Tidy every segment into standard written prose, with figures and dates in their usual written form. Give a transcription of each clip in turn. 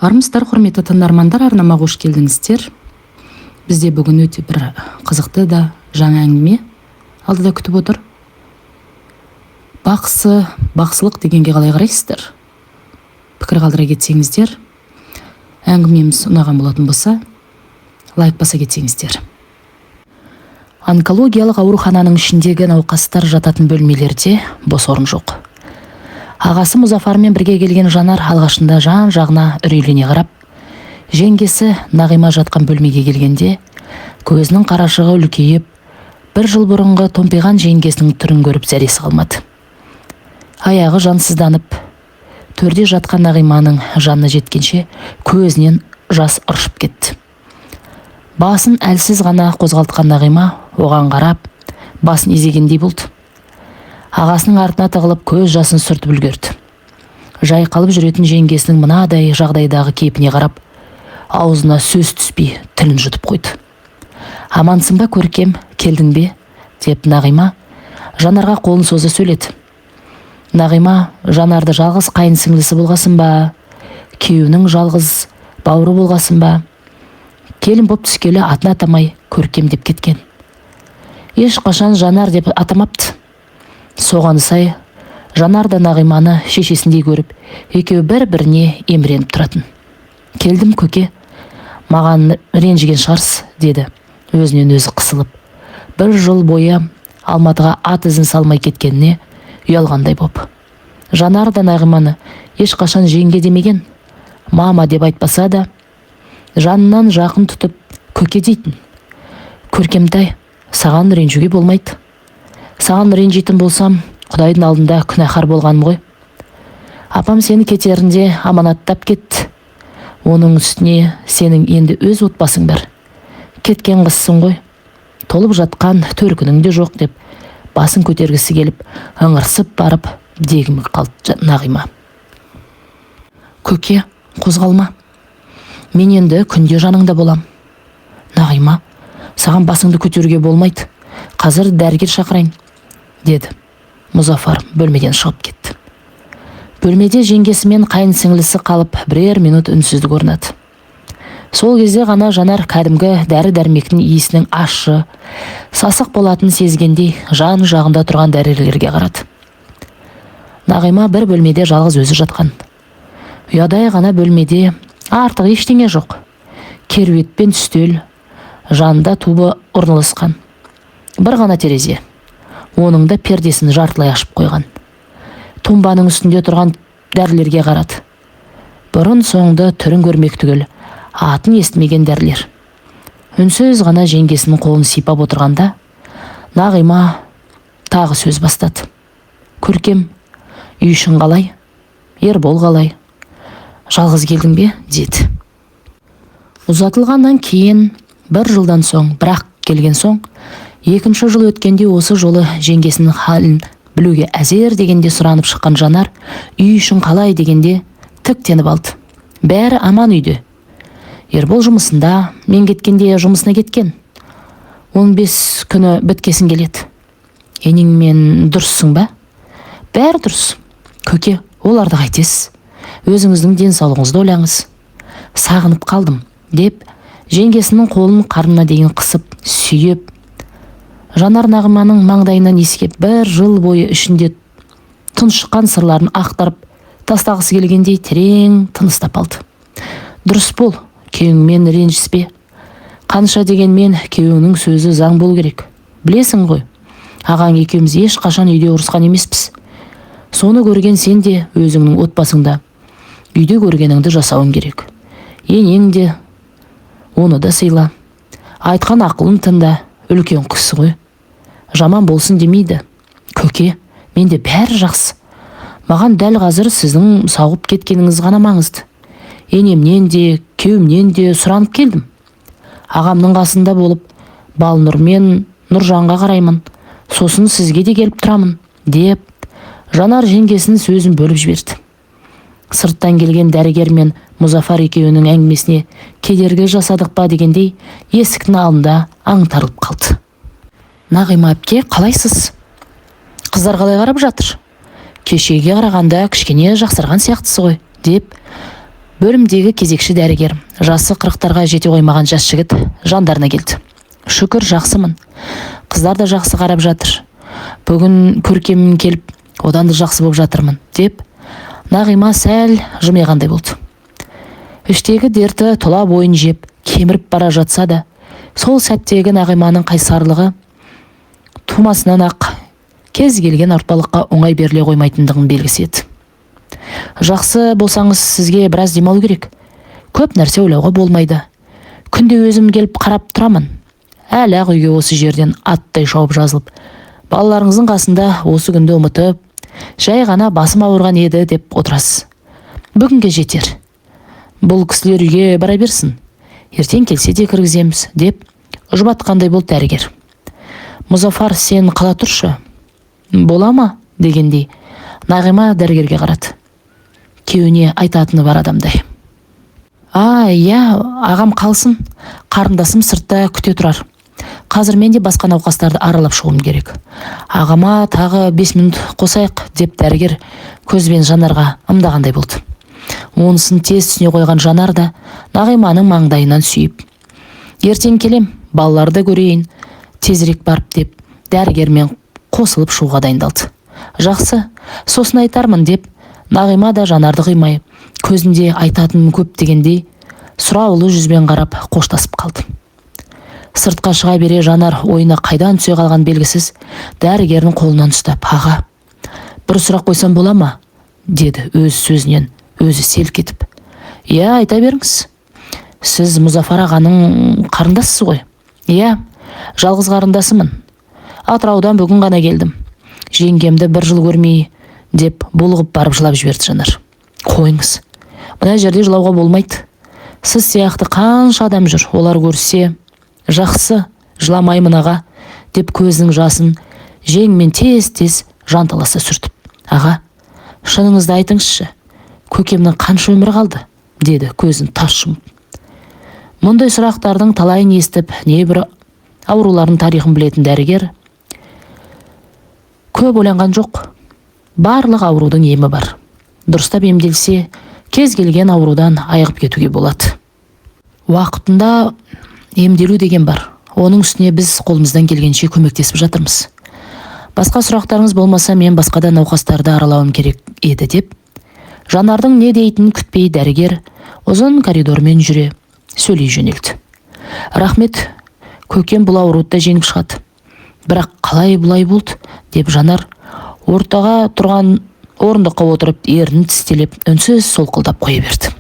Армысыздар, құрметті тыңдармандар, арнама қош келдіңіздер. Бізде бүгін өте бір қызықты да жаңа әңгіме алдыда күтіп отыр. Бақсылық дегенге қалай қарайсыздар? Пікір қалдыра кетсеңіздер, әңгімеміз ұнаған болатын болса, лайк баса кетсеңіздер. Онкологиялық аурухананың ішіндегі науқастар жататын бөлмелерде бос орын жоқ. Ағасы Мұзафармен бірге келген Жанар алғашында жан-жағына үрейлене қарап, жеңгесі Нағима жатқан бөлмеге келгенде, көзінің қарашығы үлкейіп, бір жыл бұрынғы томпиған жеңгесінің түрін көріп зәресі қалмады. Аяғы жансызданып, төрде жатқан Нағиманың жанына жеткенше көзінен жас ыршып кетті. Басын әлсіз ғана қозғалтқан Нағима оған қарап, басын изегендей болды. Ағасының артына тығылып көз жасын сүртіп үлгерді. Жайқалып жүретін жеңгесінің мынадай жағдайдағы кейпіне қарап, аузына сөз түспей тілін жұтып қойды. «Амансың ба, көркем, келдің бе?» деп Нағима Жанарға қолын соза сөйледі. Нағима Жанарды жалғыз қайын сіңлісі болғасын ба, күйеуінің жалғыз бауыры болғасын ба, келін боп түскелі атын атамай көркем деп кеткен. Ешқашан Жанар деп атамапты. Соған сай, Жанар да Нағиманы шешесіндей көріп, екеуі бір-біріне еміреніп тұратын. «Келдім, көке, маған ренжіген шығарсыз», деді, өзінен өзі қысылып. Бір жыл бойы Алматыға ат ізін салмай кеткеніне ұялғандай боп. Жанар да Нағиманы ешқашан жеңге демеген, мама деп айтпаса да, жанынан жақын тұтып көке дейтін. «Көркемтай, саған ренжуге болмайды. Саған ренжитін болсам, Құдайдың алдында күнәһар болғаным ғой. Апам сені кетерінде аманаттап кетті. Оның үстіне сенің енді өз отбасың бар. Кеткен қызсың ғой. Толып жатқан төркінің де жоқ», деп басын көтергісі келіп, ыңырсып барып, дегімі қалды Нағима. «Көке, қозғалма. Мен енді күнде жаныңда болам». «Нағима, саған басыңды көтеруге болмайды. Қазір дәрігер шақырайын», деді. Мұзафар бөлмеден шығып кетті. Бөлмеде жеңгесі мен қайын сіңлісі қалып, бірер минут үнсіздік орнады. Сол кезде ғана Жанар кәдімгі дәрі-дәрмектің иісінің ащы, сасық болатынын сезгендей жан жағында тұрған дәрігерлерге қарады. Нағима бір бөлмеде жалғыз өзі жатқан. Ұядай ғана бөлмеде артық ештеңе жоқ. Керует пен үстел, жанында тубы орналасқан. Бір ғана терезе. Оның да пердесін жартылай ашып қойған. Тумбаның үстінде тұрған дәрілерге қарады. Бұрын соңды түрін көрмек түгіл, атын естімеген дәрілер. Үнсіз ғана жеңгесінің қолын сипап отырғанда, Нағима тағы сөз бастады. «Көркем, үй ішің қалай? Ербол қалай? Жалғыз келдің бе?» деді. Ұзатылғаннан кейін, бір жылдан соң, бірақ келген соң, екінші жыл өткенде осы жолы жеңгесінің халін білуге әзер дегенде сұранып шыққан Жанар, үй үшін қалай дегенде тіктеніп алды. Бәрі аман үйде. Ербол жұмысында, мен кеткенде жұмысына кеткен. 15 күні біткесін келеді. Енеңмен дұрыссың ба? Бәрі дұрыс. Көке, оларды қайтесіз. Өзіңіздің денсаулығыңызды ойлаңыз. Сағынып қалдым, деп жеңгесінің қолын қарнына дейін қысып, сүйеп, Жанар Нағиманың маңдайынан иіскеп, бір жыл бойы ішінде тұншыққан сырларын ақтарып тастағысы келгендей терең тыныстап алды. «Дұрыс бол, күйеуіңмен ренжіспе. Қанша дегенмен күйеуіңнің сөзі заң болу керек. Білесің ғой, ағаң екеуміз ешқашан үйде ұрысқан емеспіз. Соны көрген сен де өзіңнің отбасыңда үйде көргеніңді жасауың керек. Енең де, оны да сыйла. Айтқан ақылын тыңда, үлкен кісі ғой. Жаман болсын демейді. Көке, менде бәрі жақсы. Маған дәл қазір сіздің сауғып кеткеніңіз ғана маңызды. Енемнен де, күйеуімнен де сұранып келдім. Ағамның қасында болып, Балнұр мен Нұржанға қараймын. Сосын сізге де келіп тұрамын», деп Жанар жеңгесінің сөзін бөліп жіберді. Сырттан келген дәрігер мен Мұзафар екеуінің әңгімесіне кедергі жасадық па дегендей есіктің алдында аңтарылып қалды. «Нағима әпке, қалайсыз? Қыздар қалай қарап жатыр? Кешеге қарағанда кішкене жақсарған сияқтысы ғой», деп Бөлімдегі кезекші дәрігер, жасы 40-тарға жете қоймаған жас жігіт жандарына келді. Шүкір, жақсымын. Қыздар да жақсы қарап жатыр. Бүгін көркемім келіп, одан да жақсы болып жатырмын, деп Нағима сәл жымиғандай болды. Іштегі дерті тұла бойын жеп, кеміріп бара жатса да, сол сәттегі Нағиманың қайсарлығы тумасынан ақ кез келген артпалыққа оңай беріле қоймайтындығын белгісі еді. Жақсы болсаңыз сізге біраз демалу керек. Көп нәрсе ойлауға болмайды. Күнде өзім келіп қарап тұрамын. Әлі ақ үйге осы жерден аттай шауып жазылып, балаларыңыздың қасында осы күнді ұмытып, жай ғана басым ауырған еді деп отырасыз. Бүгінге жетер. Бұл кісілер үйге бара берсін. Ертең келсе де кіргіземіз, деп жұбатқандай болды дәрігер. Мұзафар, сен қала тұршы. Бола ма? Дегендей, Нағима дәрігерге қарады. Кеуіне айтатыны бар адамдай. Иә, ағам қалсын. Қарындасым сыртта күте тұрар. Қазір мен де басқа науқастарды аралап шығуым керек. Ағама тағы 5 минут қосайық, деп дәрігер көзбен Жанарға ымдағандай болды. Онысын тез түсіне қойған Жанар да Нағиманың маңдайынан сүйіп, ертең келем, балаларды көрейін, тезірек барып, деп дәрігермен қосылып шығуға дайындалды. Жақсы, сосын айтармын, деп Нағима да Жанарды қимай, көзінде айтатыным көп дегендей, сұраулы жүзбен қарап қоштасып қалды. Сыртқа шыға бере Жанар ойына қайдан түсе қалған белгісіз дәрігердің қолынан ұстап, аға, бір сұрақ қойсам бола ма? Деді өз сөзінен өзі селк етіп. Иә, айта беріңіз. Сіз Мұзафар ағаның қарындасысыз ғой? Иә, жалғыз қарындасымын. Атыраудан бүгін ғана келдім. Жеңгемді 1 жыл көрмей, деп булығып барып жылап жіберді Жанар. Қойыңыз, мына жерде жылауға болмайды. Сіз сияқты қанша адам жүр, олар көрсе. Жақсы, жыламаймын аға, деп көзінің жасын жеңмен тез-тез жанталаса сүртіп. Аға, шыныңызды айтыңызшы, көкемнің қанша өмірі қалды? Деді көзін тас жұмып. Мұндай сұрақтардың талайын естіп, небір аурулардың тарихын білетін дәрігер көп ойланған жоқ. Барлық аурудың емі бар. Дұрыстап емделсе, кез келген аурудан айығып кетуге болады. Уақытында емделу деген бар. Оның үстіне біз қолымыздан келгенше көмектесіп жатырмыз. Басқа сұрақтарыңыз болмаса, мен басқа да науқастарды аралауым керек еді, деп Жанардың не дейтінін күтпей дәрігер ұзын коридормен жүре сөйлей жөнелді. Рахмет, көкем бұл ауруды жеңіп шығады. Бірақ қалай бұлай болды, деп Жанар ортаға тұрған орындыққа отырып, ернін тістелеп, үнсіз солқылдап қоя берді.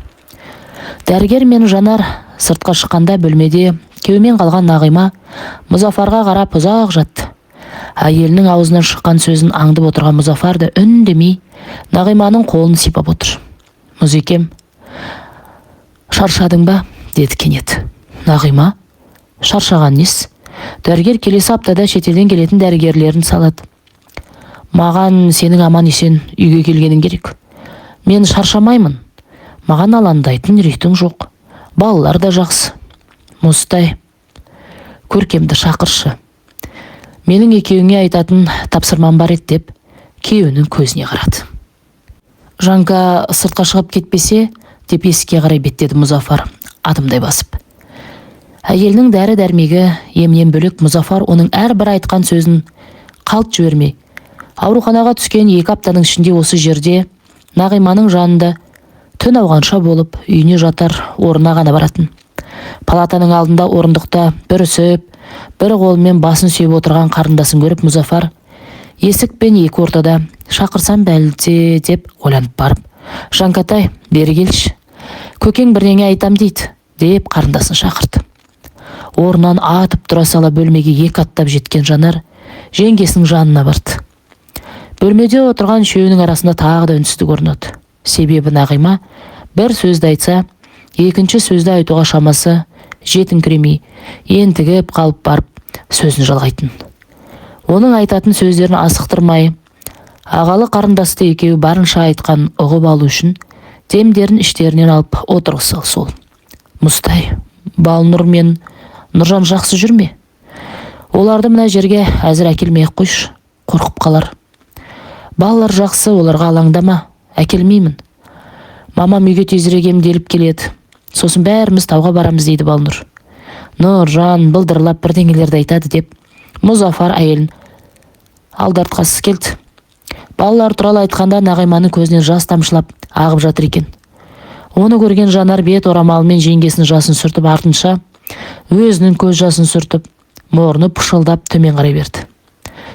Дәрігер мен Жанар сыртқа шыққанда бөлмеде кеумен қалған Нағима Мұзафарға қарап ұзақ жатты. Әйелінің аузынан шыққан сөзін аңдып отырған Мұзафар да үндемей Нағиманың қолын сипап отыр. Мұзекем, шаршадың ба? Деді кенет. Нағима, шаршаған нес? Дәрігер келесі аптада шетелден келетін дәрігерлерін салады. Маған сенің аман есен үйге келгенің керек. Мен шаршамаймын. Маған алаңдайтын рейтің жоқ. Балалар да жақсы. Мұстай, көркемді шақыршы. Менің екеуіңе айтатын тапсырмам бар еді, деп күйеуінің көзіне қарады. Жанка сыртқа шығып кетпесе, деп есікке қарай беттеді Мұзафар, адымдай басып. Әйелінің дәрі дәрмегі емнен бөлек Мұзафар оның әрбір айтқан сөзін қалт жібермей, ауруханаға түскен 2 аптаның ішінде осы жерде Нағиманың жанында түн ауғанша болып, үйіне жатар орнына ғана баратын. Палатаның алдында орындықта бір үсіп, бір қолымен басын сүйіп отырған қарындасын көріп, Мұзафар есік пен екі ортада шақырсам бәлде, деп ойланып барып, Жанкатай, бері келші, көкең бірдеңе айтам дейді, деп қарындасын шақырды. Орнынан атып тұра сала бөлмеге 2 аттап жеткен Жанар жеңгесінің жанына барды. Бөлмеде отырған үшеуінің арасында тағы да үнсіздік орнады. Себебі Нағима бір сөзді айтса, екінші сөзді айтуға шамасы жетіңкіремей, ентігіп қалып барып сөзін жалғайтын. Оның айтатын сөздерін асықтырмай, ағалы қарындасты екеуі барынша айтқан ұғып алу үшін демдерін іштерінен алып отырғысы сол. Мұстай, Балнұр мен Нұржан жақсы жүрме? Оларды мына жерге әзір әкелмей-ақ қойшы, қорқып қалар. Балалар жақсы, оларға алаңдама, әкелмеймін. Мамам үйге тезірек емделіп келеді. Сосын бәріміз тауға барамыз дейді Балнұр. Нұржан былдырлап бірдеңелерді айтады деп Мұзафар әйелін алдартқасы келді. Балалар туралы айтқанда Нағиманың көзінен жас тамшылап ағып жатыр екен. Оны көрген Жанар бет орамалымен жеңгесінің жасын сүртіп, артынша өзінің көз жасын сүртіп, мұрны пышылдап төмен қарай берді.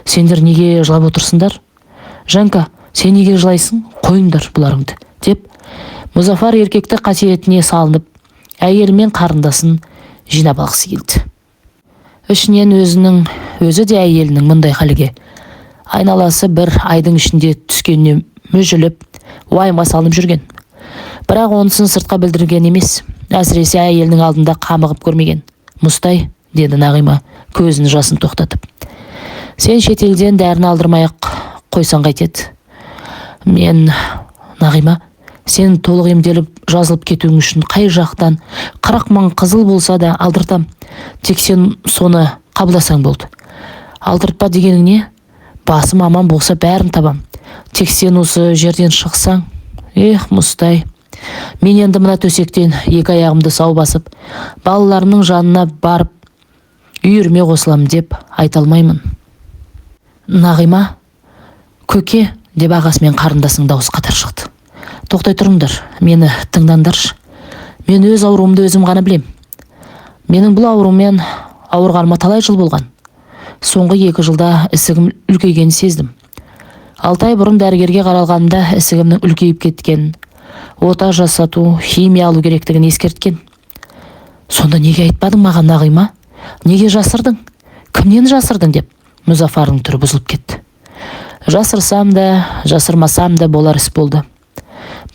Сендер неге жылап отырсыңдар? Жанка, сен неге жылайсың? Қойыңдар бұларыңды, деп Мұзафар еркекті қасиетіне салынып, әйелімен қарындасын жинап алғысы келді. Ішінен өзі де әйелінің мұндай халге айналасы бір айдың ішінде түскеніне мүжіліп, уайымға салынып жүрген. Бірақ онысын сыртқа білдірген емес, әсіресе әйелінің алдында қамығып көрмеген. Мұстай, деді Нағима көзінің жасын тоқтатып. Сен шетелден дәріні алдырмай-ақ қойсаң қайтеді? Мен, Нағима, сен толық емделіп жазылып кетуің үшін қай жақтан 40 мың қызыл болса да алдыртам. Тек сен соны қабылдасаң болды. Алдыртпа дегенің не? Басым аман болса бәрін табам. Тек сен осы жерден шықсаң. Мұстай, мен енді мына төсектен екі аяғымды сау басып, балаларымның жанына барып, үйірме қосылам деп айта алмаймын. Нағима, көке, деп ағасымен қарындасының даусы қатар шықты. Тоқтай тұрыңдар, мені тыңдандаршы. Мен өз ауруымды өзім ғана білем. Менің бұл аурумен ауырғаныма талай жыл болған. Соңғы 2 жылда ісігім үлкейгенін сездім. 6 ай бұрын дәрігерге қаралғанымда ісігімнің үлкейіп кеткен, ота жасату, химия алу керектігін ескерткен. Сонда неге айтпадың маған, Нағима? Неге жасырдың? Кімнен жасырдың? Деп Мұзафардың түрі бұзылып кетті. Жасырсам да, жасырмасам да болар іс болды.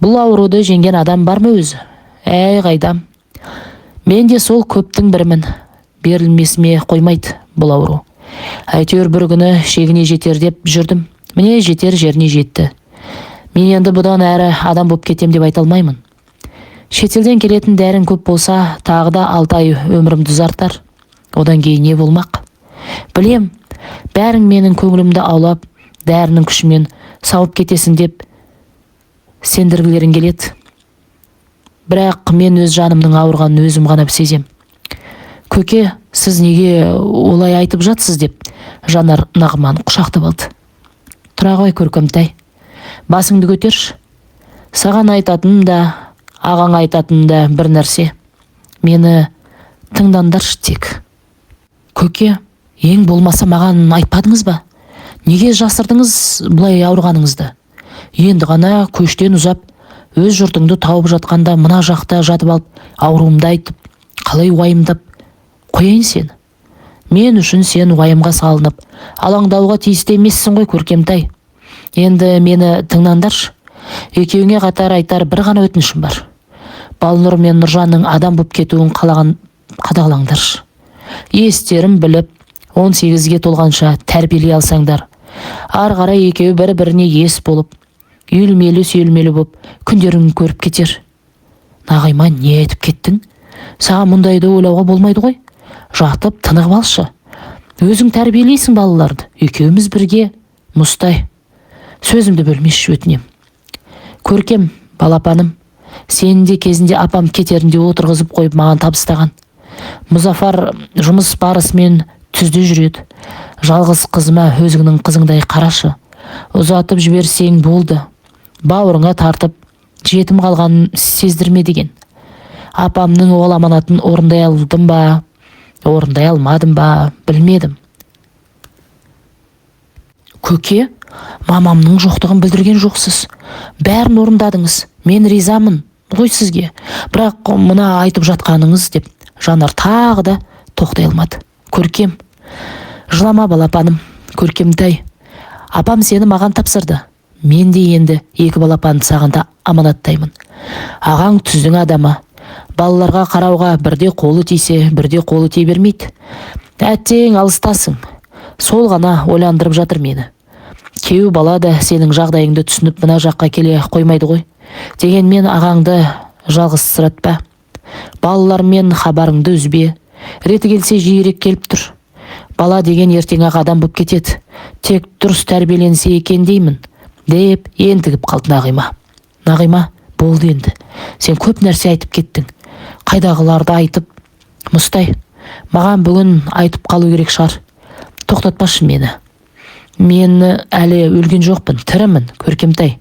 Бұл ауруды жеңген адам бар ма өзі? Қайдам. Мен де сол көптің бірімін. Берілмесіме қоймайды бұл ауру. Әйтеуір бір күні шегіне жетер деп жүрдім. Міне жетер жеріне жетті. Мен енді бұдан әрі адам болып кетем деп айта алмаймын. Шетелден келетін дәрін көп болса, тағы да 6 ай өмірімді ұзартар. Одан кейін не болмақ? Білем, бәрің менің көңілімді аулап, дәрінің күшімен сауып кетесің деп сендіргілерің келеді. Бірақ мен өз жанымның ауырғанын өзім ғана сезем. Көке, сіз неге олай айтып жатсыз? Деп Жанар Нағиманы құшақтап алды. Тұра ғой, көркемтай, басыңды көтерші. Саған айтатыным да, ағаң айтатыным да бір нәрсе. Мені тыңдандаршы тек. Көке, ең болмаса маған айтпадыңыз ба? Неге жасырдыңыз бұлай ауырғаныңызды? Енді ғана көштен ұзап, өз жұртыңды тауып жатқанда мына жақта жатып алып, ауруымды айтып, қалай уайымдап қояйын сені? Мен үшін сен уайымға салынып, алаңдауға тиісті емессің ғой, көркемтай. Енді мені тыңдандаршы. Екеуіңе қатар айтар бір ғана өтінішім бар. Балнұр мен Нұржанның адам болып кетуін қадағалаңдаршы. Естерін біліп, 18-ге толғанша тәрбиелей алсаңдар. Ары қарай екеуі бір-біріне ес болып, үйілмелі-сүйілмелі болып күндерін көріп кетер. Нағима, не айтып кеттің? Саған мұндайды ойлауға болмайды ғой. Жатып тынығып алшы. Өзің тәрбиелейсің балаларды. Екеуміз бірге. Мұстай, сөзімді бөлмеші, өтінем. Көркем, балапаным, сені де кезінде апам кетерінде отырғызып қойып маған табыстаған. Мұзафар жұмыс барысымен түзде жүреді. Жалғыз қызыма өзіңнің қызыңдай қарашы. Ұзатып жіберсең болды. Бауырыңа тартып, жетім қалғанын сездірме деген. Апамның ол аманатын орындай алдым ба, орындай алмадым ба, білмедім. Көке, мамамның жоқтығын білдірген жоқсыз. Бәрін орындадыңыз. Мен ризамын ғой сізге. Бірақ мына айтып жатқаныңыз, деп Жанар тағы да тоқтай алмады. Көркем, жылама балапаным, көркемтай. Апам сені маған тапсырды. Мен де енді 2 балапанды саған да аманаттаймын. Ағаң түздің адамы. Балаларға қарауға бірде қолы тисе, бірде қолы тие бермейді. Әттең алыстасың. Сол ғана ойландырып жатыр мені. Кеу бала да сенің жағдайыңды түсініп мына жаққа келе қоймайды ғой. Дегенмен ағаңды жалғызсыратпа. Балалармен хабарыңды үзбе. Реті келсе жиірек келіп тұр. Бала деген ертең ақ адам болып кетеді. Тек дұрыс тәрбиеленсе екен деймін, деп ентігіп қалды Нағима. Нағима, болды енді. Сен көп нәрсе айтып кеттің. Қайдағыларды айтып, Мұстай, маған бүгін айтып қалу керек шығар. Тоқтатпашы мені. Мен әлі өлген жоқпын, тірімін, Көркемтай.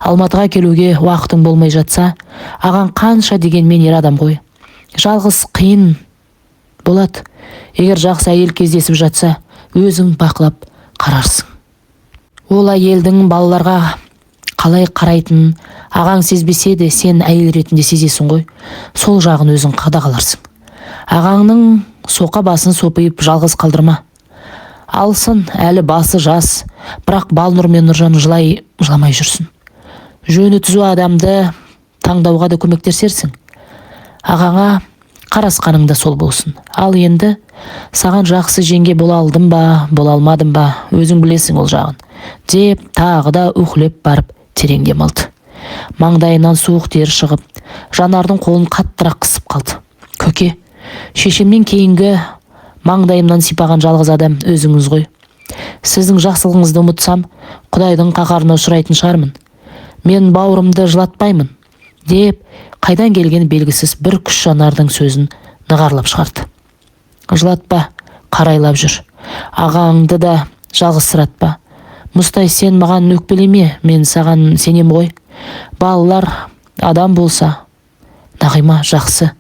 Алматыға келуге уақытың болмай жатса, ағаң қанша дегенмен ер адам ғой. Жалғыз қиын болады. Егер жақсы әйел кездесіп жатса, өзің бақылап қарарсың. Ол әйелдің балаларға қалай қарайтынын ағаң сезбесе де, сен әйел ретінде сезесің ғой. Сол жағын өзің қадағаларсың. Ағаңның соқа басын сопиып жалғыз қалдырма. Алсын, әлі басы жас, бірақ Балнұр мен Нұржан жыламай жүрсін. Жөні түзу адамды таңдауға да көмектесерсің. Ағаңа қарасқаның да сол болсын. Ал енді саған жақсы жеңге бола алдым ба, бола алмадым ба, өзің білесің ол жағын, деп тағы да уһлеп барып терең дем алды. Маңдайынан суық тер шығып, Жанардың қолын қаттырақ қысып қалды. Көке, шешемнен кейінгі маңдайымнан сипаған жалғыз адам өзіңіз ғой. Сіздің жақсылығыңызды ұмытсам, Құдайдың қаһарына ұшырайтын шығармын. Мен бауырымды жылатпаймын, деп қайдан келген белгісіз бір күш Жанардың сөзін нығарлап шығарды. Жылатпа, қарайлап жүр. Ағаңды да жалғызсыратпа. Мұстай, сен маған өкпелеме, мен саған сенем ғой. Балалар адам болса, Нағима жақсы.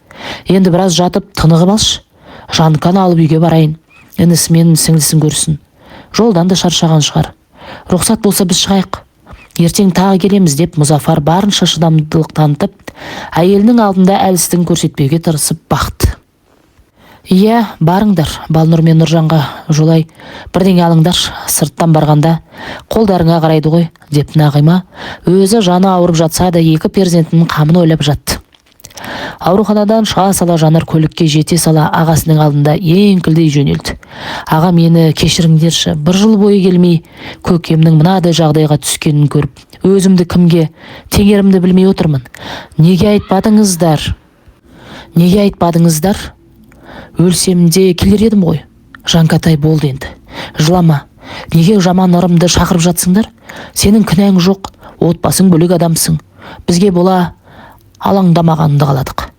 Енді біраз жатып тынығып алшы. Жанканы алып үйге барайын. Інісі мен сіңлісін көрсін. Жолдан да шаршаған шығар. Рұқсат болса біз шығайық. Ертең тағы келеміз, деп Мұзафар барынша шыдамдылық танытып, әйелінің алдында әлсіздігін көрсетпеуге тырысып бақты. Иә, барыңдар, Балнұр мен Нұржанға жолай бірдеңе алыңдар, сырттан барғанда қолдарыңа қарайды ғой, деп Нағима өзі жаны ауырып жатса да екі перзентінің қамын ойлап жатты. Ауруханадан шыға сала Жанар көлікке жете сала ағасының алдында еңкілдей жөнелді. Аға, мені кешіріңдерші, бір жыл бойы келмей көкемнің мынадай жағдайға түскенін көріп, өзімді кімге теңерімді білмей отырмын. Неге айтпадыңыздар? Өлсем де келер едім ғой. Жанкатай, болды енді. Жылама. Неге жаман ырымды шақырып жатсыңдар? Сенің кінәң жоқ, отбасың бөлек адамсың. Бізге бола алаңдамағанды қаладық.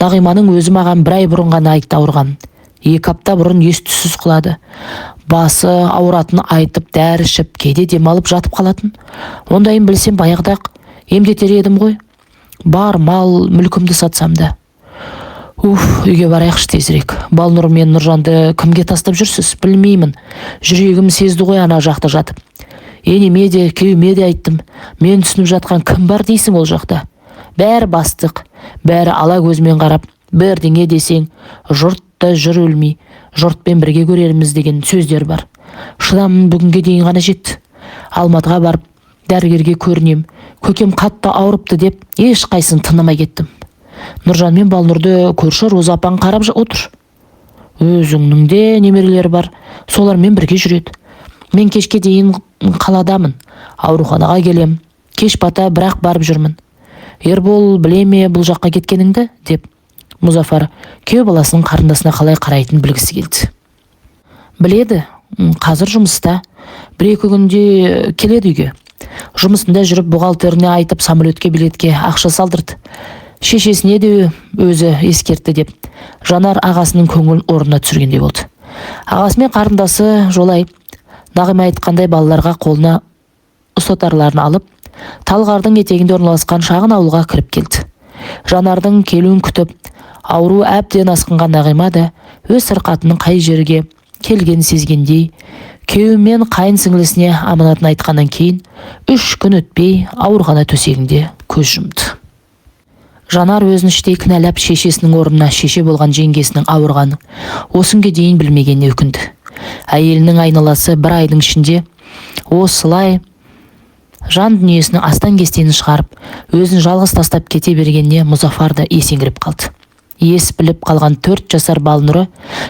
Нағиманың өзі маған бір ай бұрын ғана айтты ауырған. 2 апта бұрын ес-түссіз құлады. Басы ауыратын айтып, дәрі ішіп, кейде демалып жатып қалатын. Ондайын білсем баяғыда-ақ емдетер едім ғой. Бар мал мүлкімді сатсам да. Үйге барайықшы тезірек. Балнұр мен Нұржанды кімге тастап жүрсіз? Білмеймін. Жүрегім сезді ғой ана жақта жатып. Енеме де, күйеуіме де айттым. Мен түсініп жатқан кім бар дейсің ол жақта? Бәрі бастық, бәрі ала көзмен қарап, бірдеңе десең, жұртта жүр өлмей, жұртпен бірге көрерміз деген сөздер бар. Шыдамым бүгінге дейін ғана жетті. Алматыға барып, дәрігерге көрінем. Көкем қатты ауырыпты деп, ешқайсын тынымай кеттім. Нұржан мен Балнұрды көрші Роза апаң қарап отыр. Өзіңнің де немерелері бар, солармен бірге жүреді. Мен кешке дейін қаладамын, ауруханаға келем. Кеш бата бірақ барып жүрмін. Ербол біле ме бұл жаққа кеткеніңді, деп Мұзафар күйеу баласының қарындасына қалай қарайтын білгісі келді. Біледі, қазір жұмыста, 1-2 күнде келеді үйге. Жұмысында жүріп бухгалтеріне айтып самолетке билетке ақша салдырды. Шешесіне де өзі ескертті, деп Жанар ағасының көңілін орнына түсіргендей болды. Ағасы мен қарындасы жолай Нағима айтқандай балаларға қолына ұстатарларын алып, Талғардың етегінде орналасқан шағын ауылға кіріп келді. Жанардың келуін күтіп, ауру әбден асқынған Нағима да өз сырқатының қай жерге келгенін сезгендей, күйеуі мен қайын сіңлісіне аманатын айтқаннан кейін 3 күн өтпей аурухана төсегінде көз жұмды. Жанар өзін іштей кінәлап шешесінің орнына шеше болған жеңгесінің ауырғаны осынге дейін білмегеніне өкінді. Әйелінің айналасы 1 айдың ішінде осылай жан дүниесінің астан кестенін шығарып, өзін жалғыз тастап кете бергеніне Мұзафар да есеңгіреп қалды. Ес біліп қалған 4 жасар Балнұры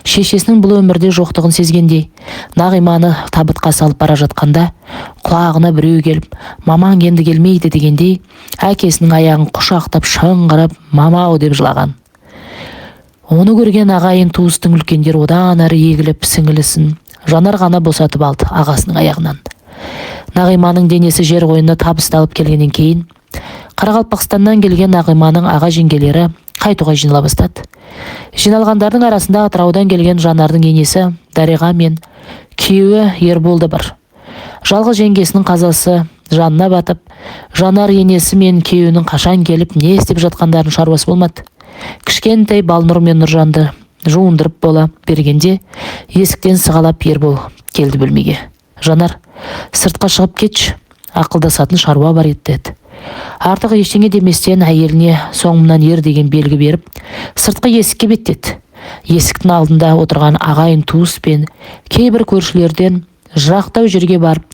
шешесінің бұл өмірде жоқтығын сезгендей, Нағиманы табытқа салып бара жатқанда, құлағына біреу келіп, мамаң енді келмейді дегендей, әкесінің аяғын құшақтап шыңғырып, мамау деп жылаған. Оны көрген ағайын туыстың үлкендер одан әрі егіліп сіңілісін Жанар ғана босатып алды ағасының аяғынан. Нағиманың денесі жер қойнына табысталып келгеннен кейін Қарақалпақстаннан келген Нағиманың аға жеңгелері қайтуға жинала бастады. Жиналғандардың арасында Атыраудан келген Жанардың енесі Дариға мен күйеуі Ербол да бар. Жалғыз жеңгесінің қазасы жанына батып, Жанар енесі мен күйеуінің қашан келіп не істеп жатқандарын шаруасы болмады. Кішкентай Балнұр мен Нұржанды жуындырып бола бергенде есіктен сығалап Ербол келді бөлмеге. Жанар, сыртқа шығып кетші, ақылдасатын шаруа бар еді деді. Артық ештеңе деместен әйеліне соңымнан ер деген белгі беріп, сыртқы есікке беттеді. Есіктің алдында отырған ағайын туыс пен кейбір көршілерден жырақтау жерге барып,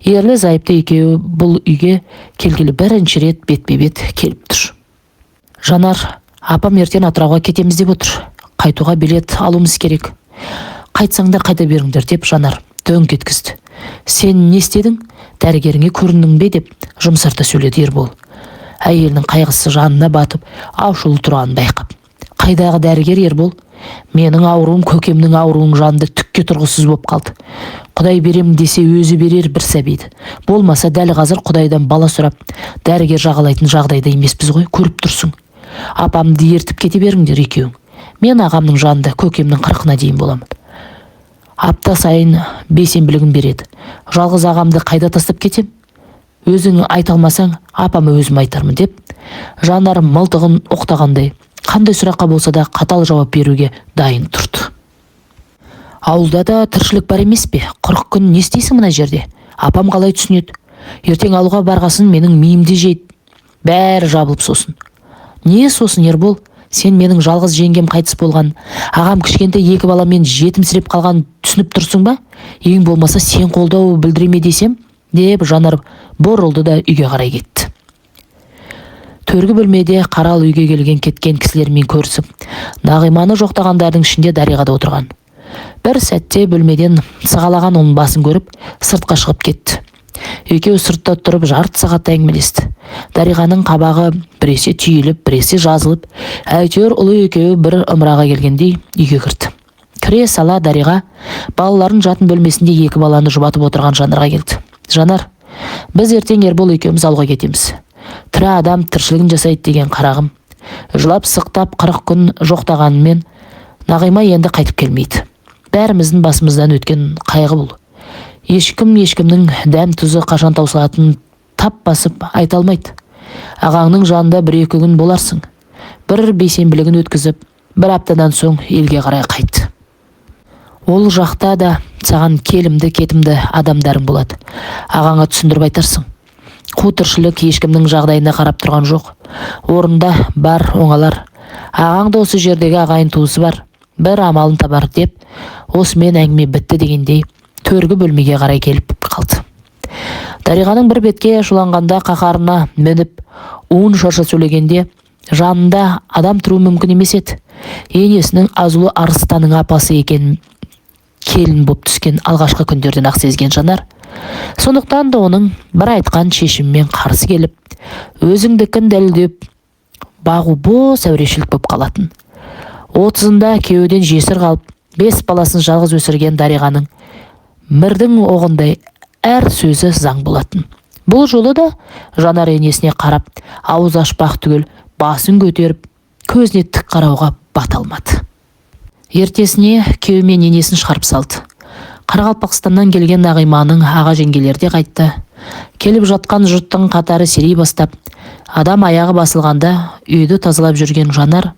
ерлі зайыпты екеуі бұл үйге келгелі бірінші рет бетпе-бет келіп тұр. Жанар, апам ертең Атырауға кетеміз деп отыр. Қайтуға билет алуымыз керек. Қайтсаңдар қайта беріңдер деп Жанар дөңк еткізді. Сен не істедің? Дәрігеріңе көріндің бе деп жұмсарта сөйледі Ербол. Әйелінің қайғысы жанына батып, аушылы тұрғанын байқап. Қайдағы дәрігер Ербол? Менің ауруым көкемнің ауруының жанында түкке тұрғысыз боп қалды. Құдай берем десе өзі берер бір сәбиді. Болмаса дәл қазір Құдайдан бала сұрап, дәрігер жағалайтын жағдайда емеспіз ғой, көріп тұрсың. Апамды ертіп кете беріңдер екеуің. Мен ағамның жанында көкемнің 40-на дейін боламын. Апта сайын бейсенбілігін береді. Жалғыз ағамды қайда тастап кетем? Өзің айта алмасаң, апама өзім айтармын деп, Жанар мылтығын оқтағандай, қандай сұраққа болса да қатал жауап беруге дайын тұрды. Ауылда да тіршілік бар емес пе? 40 күн не істейсің мына жерде? Апам қалай түсінеді? Ертең ауылға барғасын менің миымды жейді. Бәрі жабылып сосын. Не сосын, Ербол? Сен менің жалғыз жеңгем қайтыс болған, ағам кішкентай 2 баламен жетімсіреп қалған түсініп тұрсың ба? Ең болмаса сен қолдау білдіреме десем, деп Жанар борылды да үйге қарай кетті. Төргі бөлмеде қарал үйге келген кеткен кісілермен көрісіп, Нағиманы жоқтағандардың ішінде Дариға да отырған. Бір сәтте бөлмеден сығалаған оның басын көріп, сыртқа шығып кетті. Екеуі сыртта тұрып жарты сағат әңгімелесті. Дариғаның қабағы біресе түйіліп, біресе жазылып, әйтеуір ұлы екеуі бір ымыраға келгендей үйге кірді. Кіре сала Дариға балаларын жатын бөлмесінде 2 баланы жұбатып отырған Жанарға келді. Жанар, біз ертең Ербол екеуміз ауылға кетеміз. Тірі адам тіршілігін жасайды деген қарағым. Жылап сықтап 40 күн жоқтағанымен Нағима енді қайтып келмейді. Бәріміздің басымыздан өткен қайғы бұл. Ешкімнің дәм тұзы қашан таусылатынын тап басып айта алмайды. Ағаңның жанында 1-2 күн боларсың. Бір бейсенбілігін өткізіп, 1 аптадан соң елге қарай қайт. Ол жақта да саған келімді кетімді адамдарың болады. Ағаңа түсіндіріп айтарсың. Қу тіршілік ешкімнің жағдайына қарап тұрған жоқ. Орында бар оңалар. Ағаңда осы жердегі ағайын туысы бар. Бір амалын табар деп, осымен әңгіме бітті дегендей төргі бөлмеге қарай келіп қалды. Дариғаның бір бетке шуланғанда қаһарына мініп, шарша сөйлегенде жанында адам тұруы мүмкін емес еді. Енесінің Азулы Арыстанның апасы екенін келін боп түскен алғашқы күндерден ақ сезген Жанар. Сондықтан да оның бір айтқан шешіммен қарсы келіп, өзіңдікін дәлелдеп бағу бос әурешілік боп қалатын. 30-ында күйеуден жесір қалып, 5 баласын жалғыз өсірген Дариғаның мірдің оғындай әр сөзі заң болатын. Бұл жолы да Жанар енесіне қарап, ауыз ашпақ түгел басын көтеріп, көзіне тік қарауға бата алмады. Ертесіне күйеумен енесін шығарып салды. Қарақалпақстаннан келген Нағиманың аға жеңгелері де қайтты. Келіп жатқан жұрттың қатары серей бастап, адам аяғы басылғанда үйді тазалап жүрген Жанар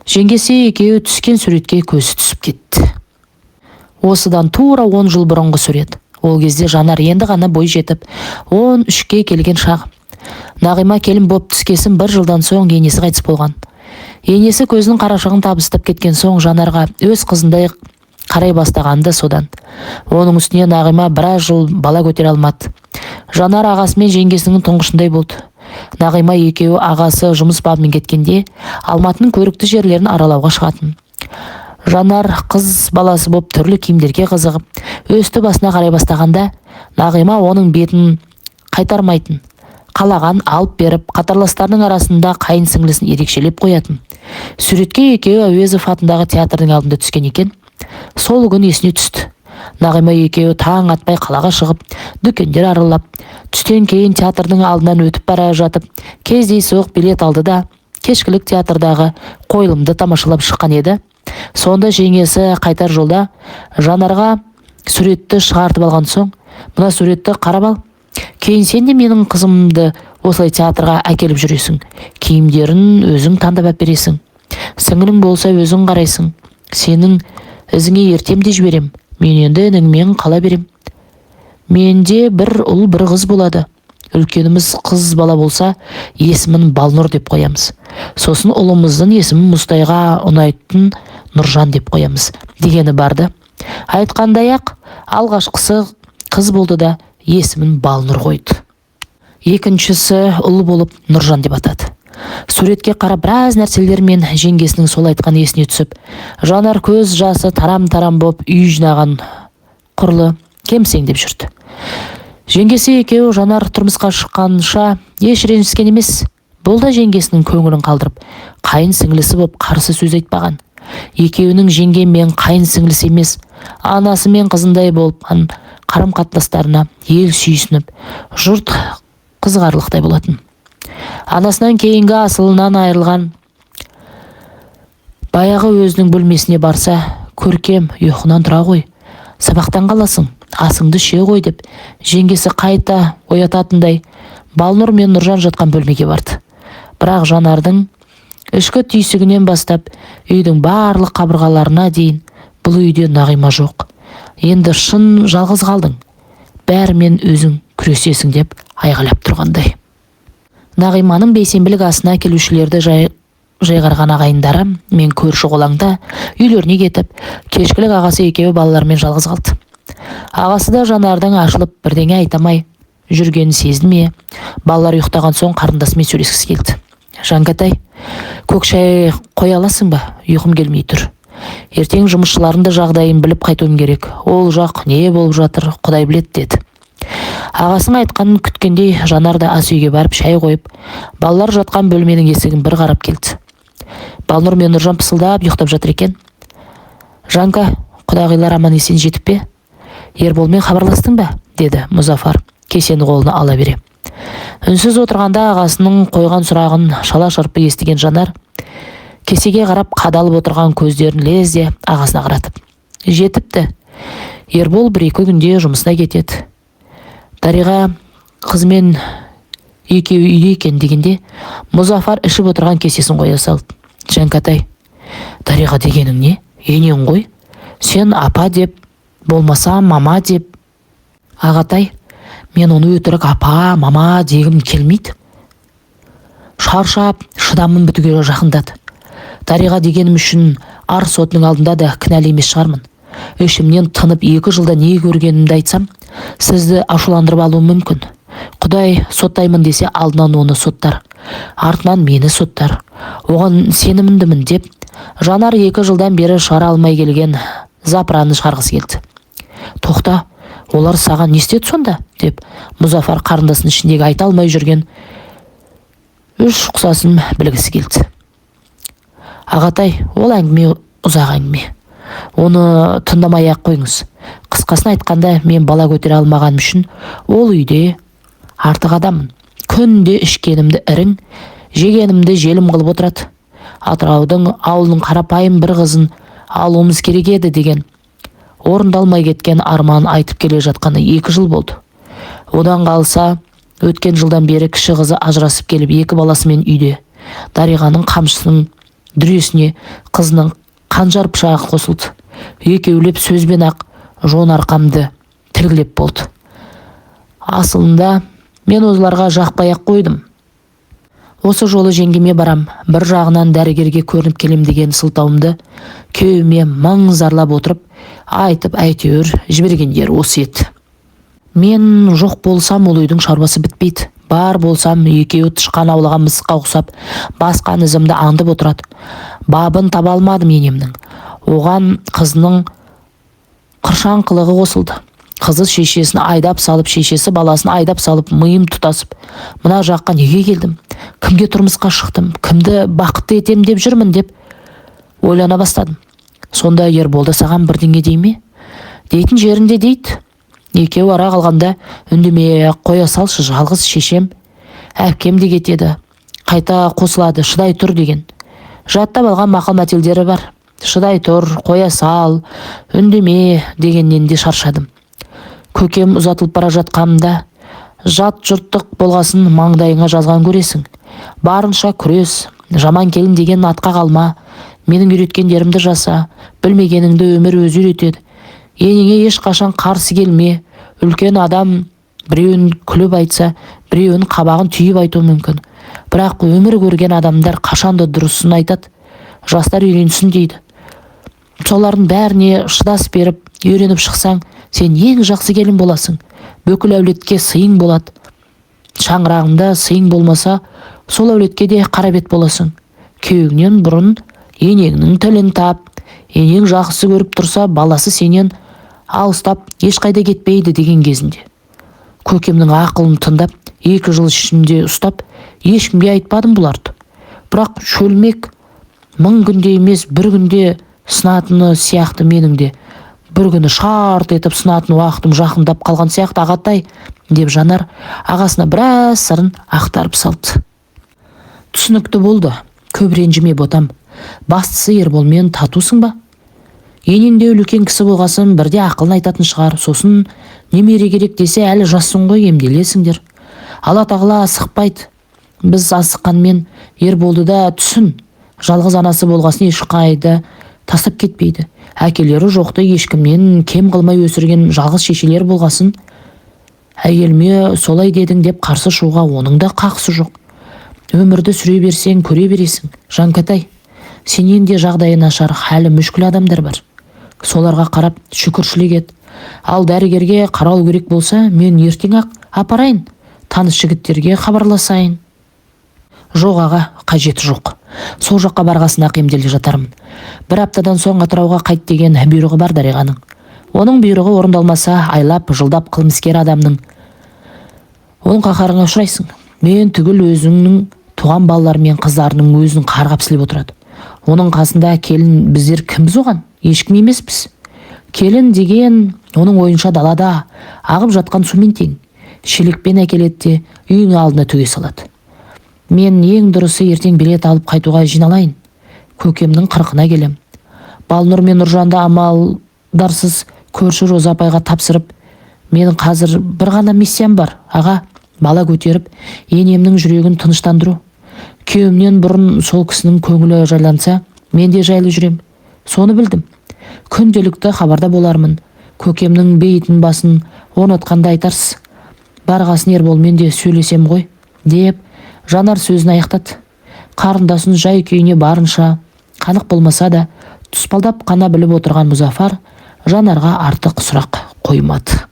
жеңгесі екеуі түскен суретке көзі түсіп кетті. Осыдан тура 10 жыл бұрынғы сурет. Ол кезде Жанар енді ғана бой жетіп, 13-ке келген шақ. Нағима келін боп түскесін 1 жылдан соң енесі қайтыс болған. Енесі көзінің қарашығын табыстап кеткен соң Жанарға өз қызындай қарай бастағанды содан. Оның үстіне Нағима біраз жыл бала көтере алмады. Жанар ағасы мен жеңгесінің тұңғышындай болды. Нағима екеуі ағасы жұмыс бабымен кеткенде Алматының көрікті жерлерін аралауға шығатын. Жанар қыз баласы боп түрлі киімдерге қызығып, өсті басына қарай бастағанда Нағима оның бетін қайтармайтын. Қалаған алып беріп, қатарластарының арасында қайын сіңлісін ерекшелеп қоятын. Суретке екеуі Әуезов атындағы театрдың алдында түскен екен. Сол күн есіне түсті. Нағима екеуі таң атпай қалаға шығып, дүкендер аралап, түстен кейін театрдың алдынан өтіп бара жатып, кездейсоқ билет алды да кешкілік театрдағы қойылымды тамашалап шыққан еді. Сонда жеңесі қайтар жолда Жанарға суретті шығартып алған соң, мына суретті қарап ал, кейін сен де менің қызымды осылай театрға әкеліп жүресің, киімдерін өзің таңдап әпересің, сіңілің болса өзің қарайсың, сенің ізіңе ертем де жіберем, мен енді ініңмен қала берем. Менде бір ұл бір қыз болады, үлкеніміз қыз бала болса есімін Балнұр деп қоямыз, сосын ұлымыздың есімін Мұстайға ұнайтын Нұржан деп қоямыз дегені барды. Айтқандай ақ алғашқысы қыз болды да есімін Балнұр қойды. Екіншісі ұл болып Нұржан деп атады. Суретке қарап біраз нәрселермен жеңгесінің сол айтқан есіне түсіп, Жанар көз жасы тарам-тарам боп үй жинаған құрлы кемсеңдеп жүрді. Жеңгесі екеуі Жанар тұрмысқа шыққанша еш ренжіскен емес. Бұл да жеңгесінің көңілін қалдырып, қайын сіңлісі боп қарсы сөз айтпаған. Екеуінің жеңге мен қайын сіңлісі емес, анасы мен қызындай болып қарым-қатынастарына ел сүйсініп, жұрт қызғарлықтай болатын. Анасынан кейінгі асылынан айырылған баяғы өзінің бөлмесіне барса, көркем ұйқынан тұра ғой, сабақтан қаласың, асыңды ше ғой деп жеңгесі қайта оятатындай Балнұр мен Нұржан жатқан бөлмеге барды. Бірақ Жанардың ішкі түйсігінен бастап үйдің барлық қабырғаларына дейін бұл үйде Нағима жоқ. Енді шын жалғыз қалдың, бәрімен өзің күресесің деп айғайлап тұрғандай. Нағиманың бейсенбілік асына келушілерді жайғарған ағайындары мен көрші қолаңда үйлеріне кетіп, кешкілік ағасы екеуі балалармен жалғыз қалды. Ағасы да Жанардың ашылып бірдеңе айтамай жүргенін сезді ме, балалар ұйықтаған соң қарындасымен сөйлескісі келді. Жанкатай, көк шай қоя аласың ба? Ұйқым келмей тұр. Ертең жұмысшыларында жағдайын біліп қайтуым керек. Ол жақ не болып жатыр, Құдай білет деді. Ағасының айтқанын күткендей Жанар да ас үйге барып шай қойып, балалар жатқан бөлменің есігін бір қарап келді. Балнұр мен Нұржан пысылдап ұйықтап жатыр екен. Жанка, құдағилар аман есен жетіп пе? Ерболмен хабарластың ба? Деді Мұзафар кесені қолына ала бере. Үнсіз отырғанда ағасының қойған сұрағын шала-шарпы естіген Жанар кесеге қарап қадалып отырған көздерін лезде ағасына қаратып: жетіпті. Ербол бір-екі күнде жұмысына кетеді. Дариға қызымен екеуі үйде екен дегенде Мұзафар ішіп отырған кесесін қоя салды. Жанкатай, Дариға дегенің не? Енең ғой. Сен апа деп, болмаса мама деп. Ағатай, мен оны өтірік апа, мама дегім келмейді. Шаршап, шыдамым бітуге жақындады. Дариға дегенім үшін ар сотының алдында да кінәлі емес шығармын. Ішімнен тынып 2 жылда не көргенімді айтсам, сізді ашуландырып алуым мүмкін. Құдай соттаймын десе алдынан оны соттар, артынан мені соттар. Оған сенімімдімін деп, Жанар 2 жылдан бері шығара алмай келген запыраны шығарғысы келді. Тоқта, олар саған не істеді сонда? Деп Мұзафар қарындасының ішіндегі айта алмай жүрген 3 құсасын білгісі келді. Ағатай, ол әңгіме ұзақ әңгіме. Оны тыңдамай-ақ қойыңыз. Қысқасын айтқанда, мен бала көтере алмаған үшін ол үйде артық адаммын. Күнде ішкенімді ірің, жегенімді желім қылып отырады. Атыраудың ауылының қарапайым бір қызын алуымыз керек еді деген орындалмай кеткен арман айтып келе жатқаны 2 жыл болды. Одан қалса, өткен жылдан бері кіші қызы ажырасып келіп 2 баласымен үйде. Дариғаның қамшысының дүресіне қызының қанжар пышағы қосылды. Екеулеп сөзбен ақ жон арқамды тілгілеп болды. Асылында мен оларға жақпай-ақ қойдым. Осы жолы жеңгеме барам, бір жағынан дәрігерге көрініп келем деген сылтауымды күйеуіме мың зарлап отырып, айтып әйтеуір жібергендер осы еді. Мен жоқ болсам ол үйдің шаруасы бітпейді. Бар болсам екеуі тышқан аулаған мысыққа ұқсап, басқан ізімді аңдып отырады. Бабын таба алмадым енемнің. Оған қызының қыршан қылығы қосылды. Қызы шешесін айдап салып, шешесі баласын айдап салып, миым тұтасып, мына жаққа неге келдім? Кімге тұрмысқа шықтым? Кімді бақытты етем деп жүрмін деп ойлана бастадым. Сонда Ерболда саған бірдеңе дей ме? дейтін жерінде дейді. Екеуі ара қалғанда үндемей қоя салшы, жалғыз шешем, әпкем де кетеді, қайта қосылады, шыдай тұр деген. Жаттап алған мақал-мәтелдері бар. Шыдай тұр, қоя сал, үндеме дегеннен де шаршадым. Көкем ұзатылып бара жатқанымда, жат жұрттық болғасын маңдайыңа жазған көресің. Барынша күрес, жаман келін деген атқа қалма, менің үйреткендерімді жаса, білмегеніңді өмір өзі үйретеді. Енеңе ешқашан қарсы келме. Үлкен адам біреуін күліп айтса, біреуін қабағын түйіп айтуы мүмкін. Бірақ өмір көрген адамдар қашанда дұрысын айтады. Жастар үйренсін дейді. Солардың бәріне шыдас беріп, үйреніп шықсаң, сен ең жақсы келін боласың. Бүкіл әулетке сыйың болады. Шаңырағында сыйың болмаса, сол әулетке де қарабет боласың. Күйеуіңнен бұрын енеңнің тілін тап. Енең жақсы көріп тұрса, баласы сенен алыстап ешқайда кетпейді деген кезінде. Көкемнің ақылын тыңдап, 2 жыл ішінде ұстап, ешкімге айтпадым бұларды. Бірақ шөлмек 1000 күнде емес, 1 күнде сынатыны сияқты менің де. Бір күні шарт етіп сынатын уақытым жақындап қалған сияқты, ағатай, деп Жанар ағасына біраз сырын ақтарып салды. Түсінікті болды, көп ренжіме ботам. Бастысы Ерболмен татусың ба? Енеңде үлкен кісі болғасын, бірде ақылын айтатын шығар. Сосын немере керек десе, әлі жассың ғой, емделесіңдер. Алла тағала асықпайды. Біз асыққанмен Ерболды да түсін. Жалғыз анасы болғасын ешқайда тастап кетпейді. Әкелері жоқты ешкімнен кем қылмай өсірген жалғыз шешелер болғасын, әйелме солай дедің деп қарсы шығуға оның да қақысы жоқ. Өмірді сүре берсең көре бересің. Жанкатай, сенен де жағдайы нашар, халі мүшкіл адамдар бар. Соларға қарап шүкіршілік ет. Ал дәрігерге қарау керек болса, мен ертең-ақ апарайын, таныс жігіттерге хабарласайын. Жоқ аға, қажеті жоқ. Сол жаққа барғасын-ақ емделе жатармын. 1 аптадан соң Атырауға қайт деген бұйрығы бар Дариғаның. Оның бұйрығы орындалмаса, айлап, жылдап қылмыскер адамның оның қаһарына ұшырайсың. Мен түгіл өзіңнің туған балалары мен қыздарының өзін қарғап сілеп отырады. Оның қасында келін біздер кімбіз оған? Ешкім емеспіз. Келін деген оның ойынша далада ағып жатқан сумен тең. Шелекпен әкеледі де үйің алдына төге салады. Мен ең дұрысы ертең билет алып қайтуға жиналайын. Көкемнің 40-ына келем. Балнұр мен Нұржанды амалдарсыз көрші Роза апайға тапсырып, менің қазір бір ғана миссиям бар, аға, бала көтеріп, енемнің жүрегін тыныштандыру. Күйеуімнен бұрын сол кісінің көңілі жайланса, мен де жайлы жүрем. Соны білдім. Күнделікті хабарда болармын. Көкемнің бейітін басын орнатқанда айтарсыз. Барғасын Ерболмен де сөйлесем ғой, деп Жанар сөзін аяқтады. Қарындасын жай күйіне барынша, қанық болмаса да, тұспалдап қана біліп отырған Мұзафар Жанарға артық сұрақ қоймады.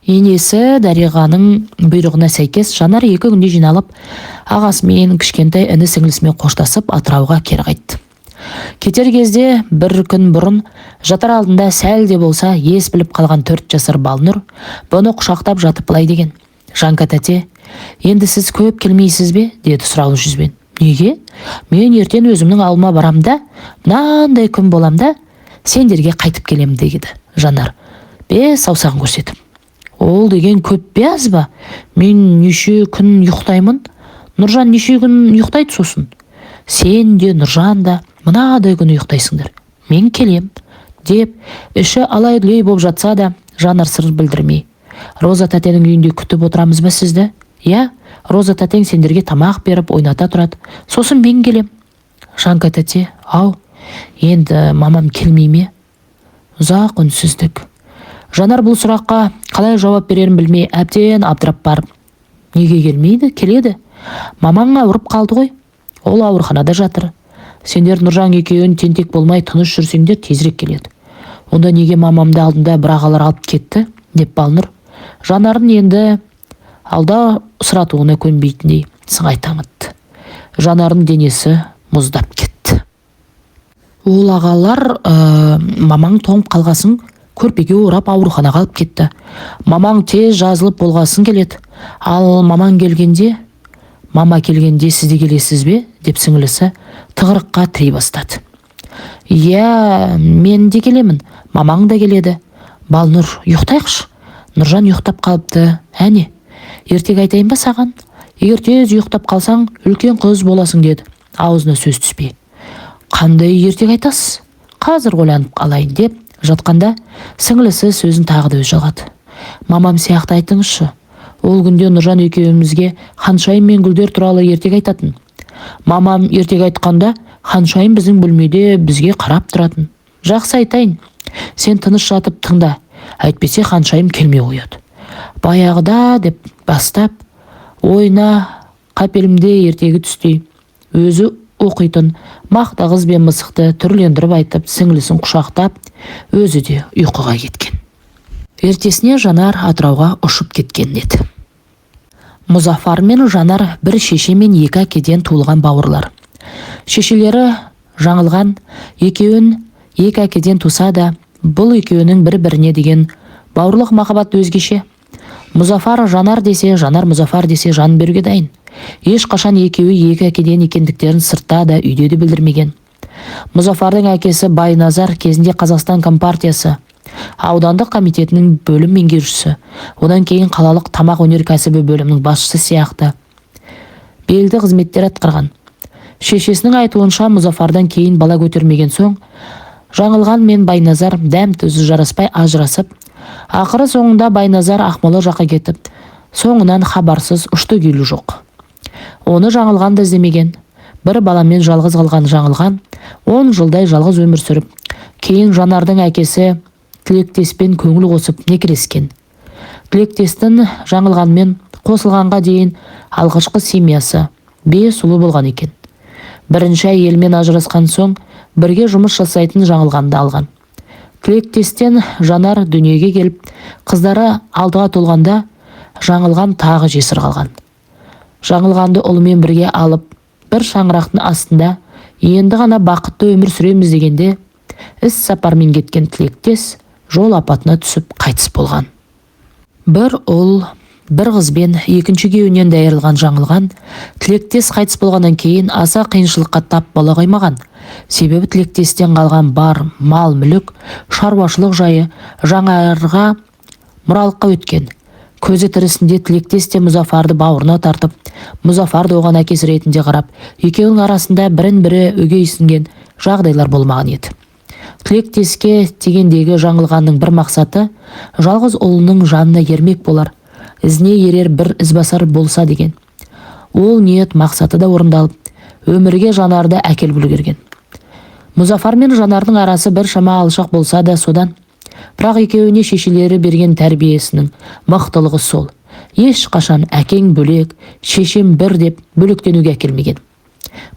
Енесі Дариғаның бұйрығына сәйкес Жанар 2 күнде жиналып, ағасымен кішкентай іні сіңлісімен қоштасып Атырауға кері қайтты. Кетер кезде 1 күн бұрын жатар алдында сәл де болса ес біліп қалған 4 жасар Балнұр бұны құшақтап жатып былай деген: Жанка тәте, енді сіз көп келмейсіз бе? Деді сұраулы жүзбен. Неге? Мен ертең өзімнің ауылыма барамда, мынандай күн боламда, сендерге қайтып келем деді Жанар, 5 саусағын көрсетіп. Ол деген көп бе аз ба? Мен неше күн ұйықтаймын? Нұржан неше күн ұйықтайды сосын? Сен де, Нұржан да мынадай күн ұйықтайсыңдар. Мен келем, деп іші алай-дүлей боп жатса да, Жанар сыр білдірмей: Роза тәтенің үйінде күтіп отырамыз ба сізді? Я, Роза тәтең сендерге тамақ беріп ойната тұрады. Сосын мен келем. Жанка тәте, ау, енді мамам келмей ме? Ұзақ үнсіздік. Жанар бұл сұраққа қалай жауап берерін білмей әбден абдырап барып: Неге келмейді? Келеді. Мамаң ауырып қалды ғой. Ол ауруханада жатыр. Сендер Нұржан екеуін тентек болмай тыныш жүрсеңдер тезірек келеді. Онда неге мамамды алдында бір ағалар алып кетті? Деп Балнұр Жанарын енді алда сұратуына көнбейтіндей сыңай танытты. Жанардың денесі мұздап кетті. Ол ағалар мамаң тоңып қалғасын көрпеге орап ауруханаға алып кетті. Мамаң тез жазылып болғасын келеді. Ал мама келгенде сіз де келесіз бе? Деп сіңілісі тығырыққа тірей бастады. Иә, мен де келемін, мамаң да келеді. Балнұр, ұйықтайықшы. Нұржан ұйықтап қалыпты. Әне, ертек айтайын ба саған? Егер тез ұйықтап қалсаң, үлкен қыз боласың деді, аузына сөз түспей. Қандай ертек айтасыз? Қазір ойланып қалайын деп жатқанда, сіңлісі сөзін тағы да жалғады. Мамам сияқты айтыңызшы. Ол күнде Нұржан екеумізге Ханшайым мен гүлдер туралы ертек айтатын. Мамам ертек айтқанда, Ханшайым біздің бөлмеде бізге қарап тұратын. Жақсы айтайын. Сен тыныш жатып тыңда. Әйтпесе Ханшайым келмей қояды. Баяғыда деп бастап, ойына қапелімде ертегі түсті. Өзі оқитын мақта қыз бен мысықты түрлендіріп айтып, сіңлісін құшақтап, өзі де ұйқыға кеткен. Ертесіне Жанар Атырауға ұшып кеткен еді. Мұзафар мен Жанар бір шеше мен екі әкеден туылған бауырлар. Шешелері жаңылған, екеуін екі әкеден туса да, бұл екеуінің бір-біріне деген бауырлық махаббат өзгеше. Мұзафар Жанар десе, Жанар Мұзафар десе жан беруге дайын. Ешқашан екеуі екі әкеден екендіктерін сыртта да үйде де білдірмеген. Мұзафардың әкесі Байназар кезінде Қазақстан Компартиясы аудандық комитетінің бөлім меңгерушісі, одан кейін қалалық тамақ өнеркәсібі бөлімінің басшысы сияқты белді қызметтер атқарған. Шешесінің айтуынша, Мұзафардан кейін бала көтермеген соң, жаңылған мен Байназар дәм-тұзы жараспай ажырасып, ақыры соңында Байназар Ақмола жаққа кетіп, соңынан хабарсыз ұшты-күйлі жоқ. Оны жаңылған да іздемеген. Бір баламен жалғыз қалған жаңылған 10 жылдай жалғыз өмір сүріп, кейін Жанардың әкесі Тілектеспен көңіл қосып некелескен. Тілектестің жаңылғанмен қосылғанға дейін алғашқы семьясы 5 ұлы болған екен. Бірінші әйелмен ажырасқан соң бірге жұмыс жасайтын жаңылғанды алған. Тілектестен Жанар дүниеге келіп, қыздары 6-ға толғанда жаңылған тағы жесір қалған. Жаңылғанды ұлымен бірге алып, бір шаңырақтың астында енді ғана бақытты өмір сүреміз дегенде, іс сапармен кеткен Тілектес жол апатына түсіп қайтыс болған. Бір ұл, бір қызбен екінші күйеуінен айырылған жаңылған Тілектес қайтыс болғаннан кейін аса қиыншылыққа тап бола қоймаған. Себебі Тілектестен қалған бар мал мүлік, шаруашылық жайы Жанарға мұралыққа өткен. Көзі тірісінде Тілектес те Мұзафарды бауырына тартып, Мұзафар да оған әкесі ретінде қарап, екеуінің арасында бірін-бірі өгейсінген жағдайлар болмаған еді. Тілектеске тегендегі жаңылғанның бір мақсаты жалғыз ұлының жанына ермек болар, ізіне ерер бір ізбасар болса деген. Ол ниет мақсаты да орындалып, өмірге Жанарды әкеліп үлгерген. Мұзафар мен Жанардың арасы бір шама алшақ болса да содан, бірақ екеуіне шешелері берген тәрбиесінің мықтылығы сол. Ешқашан әкең бөлек, шешем бір деп бөлектенуге әкелмеген.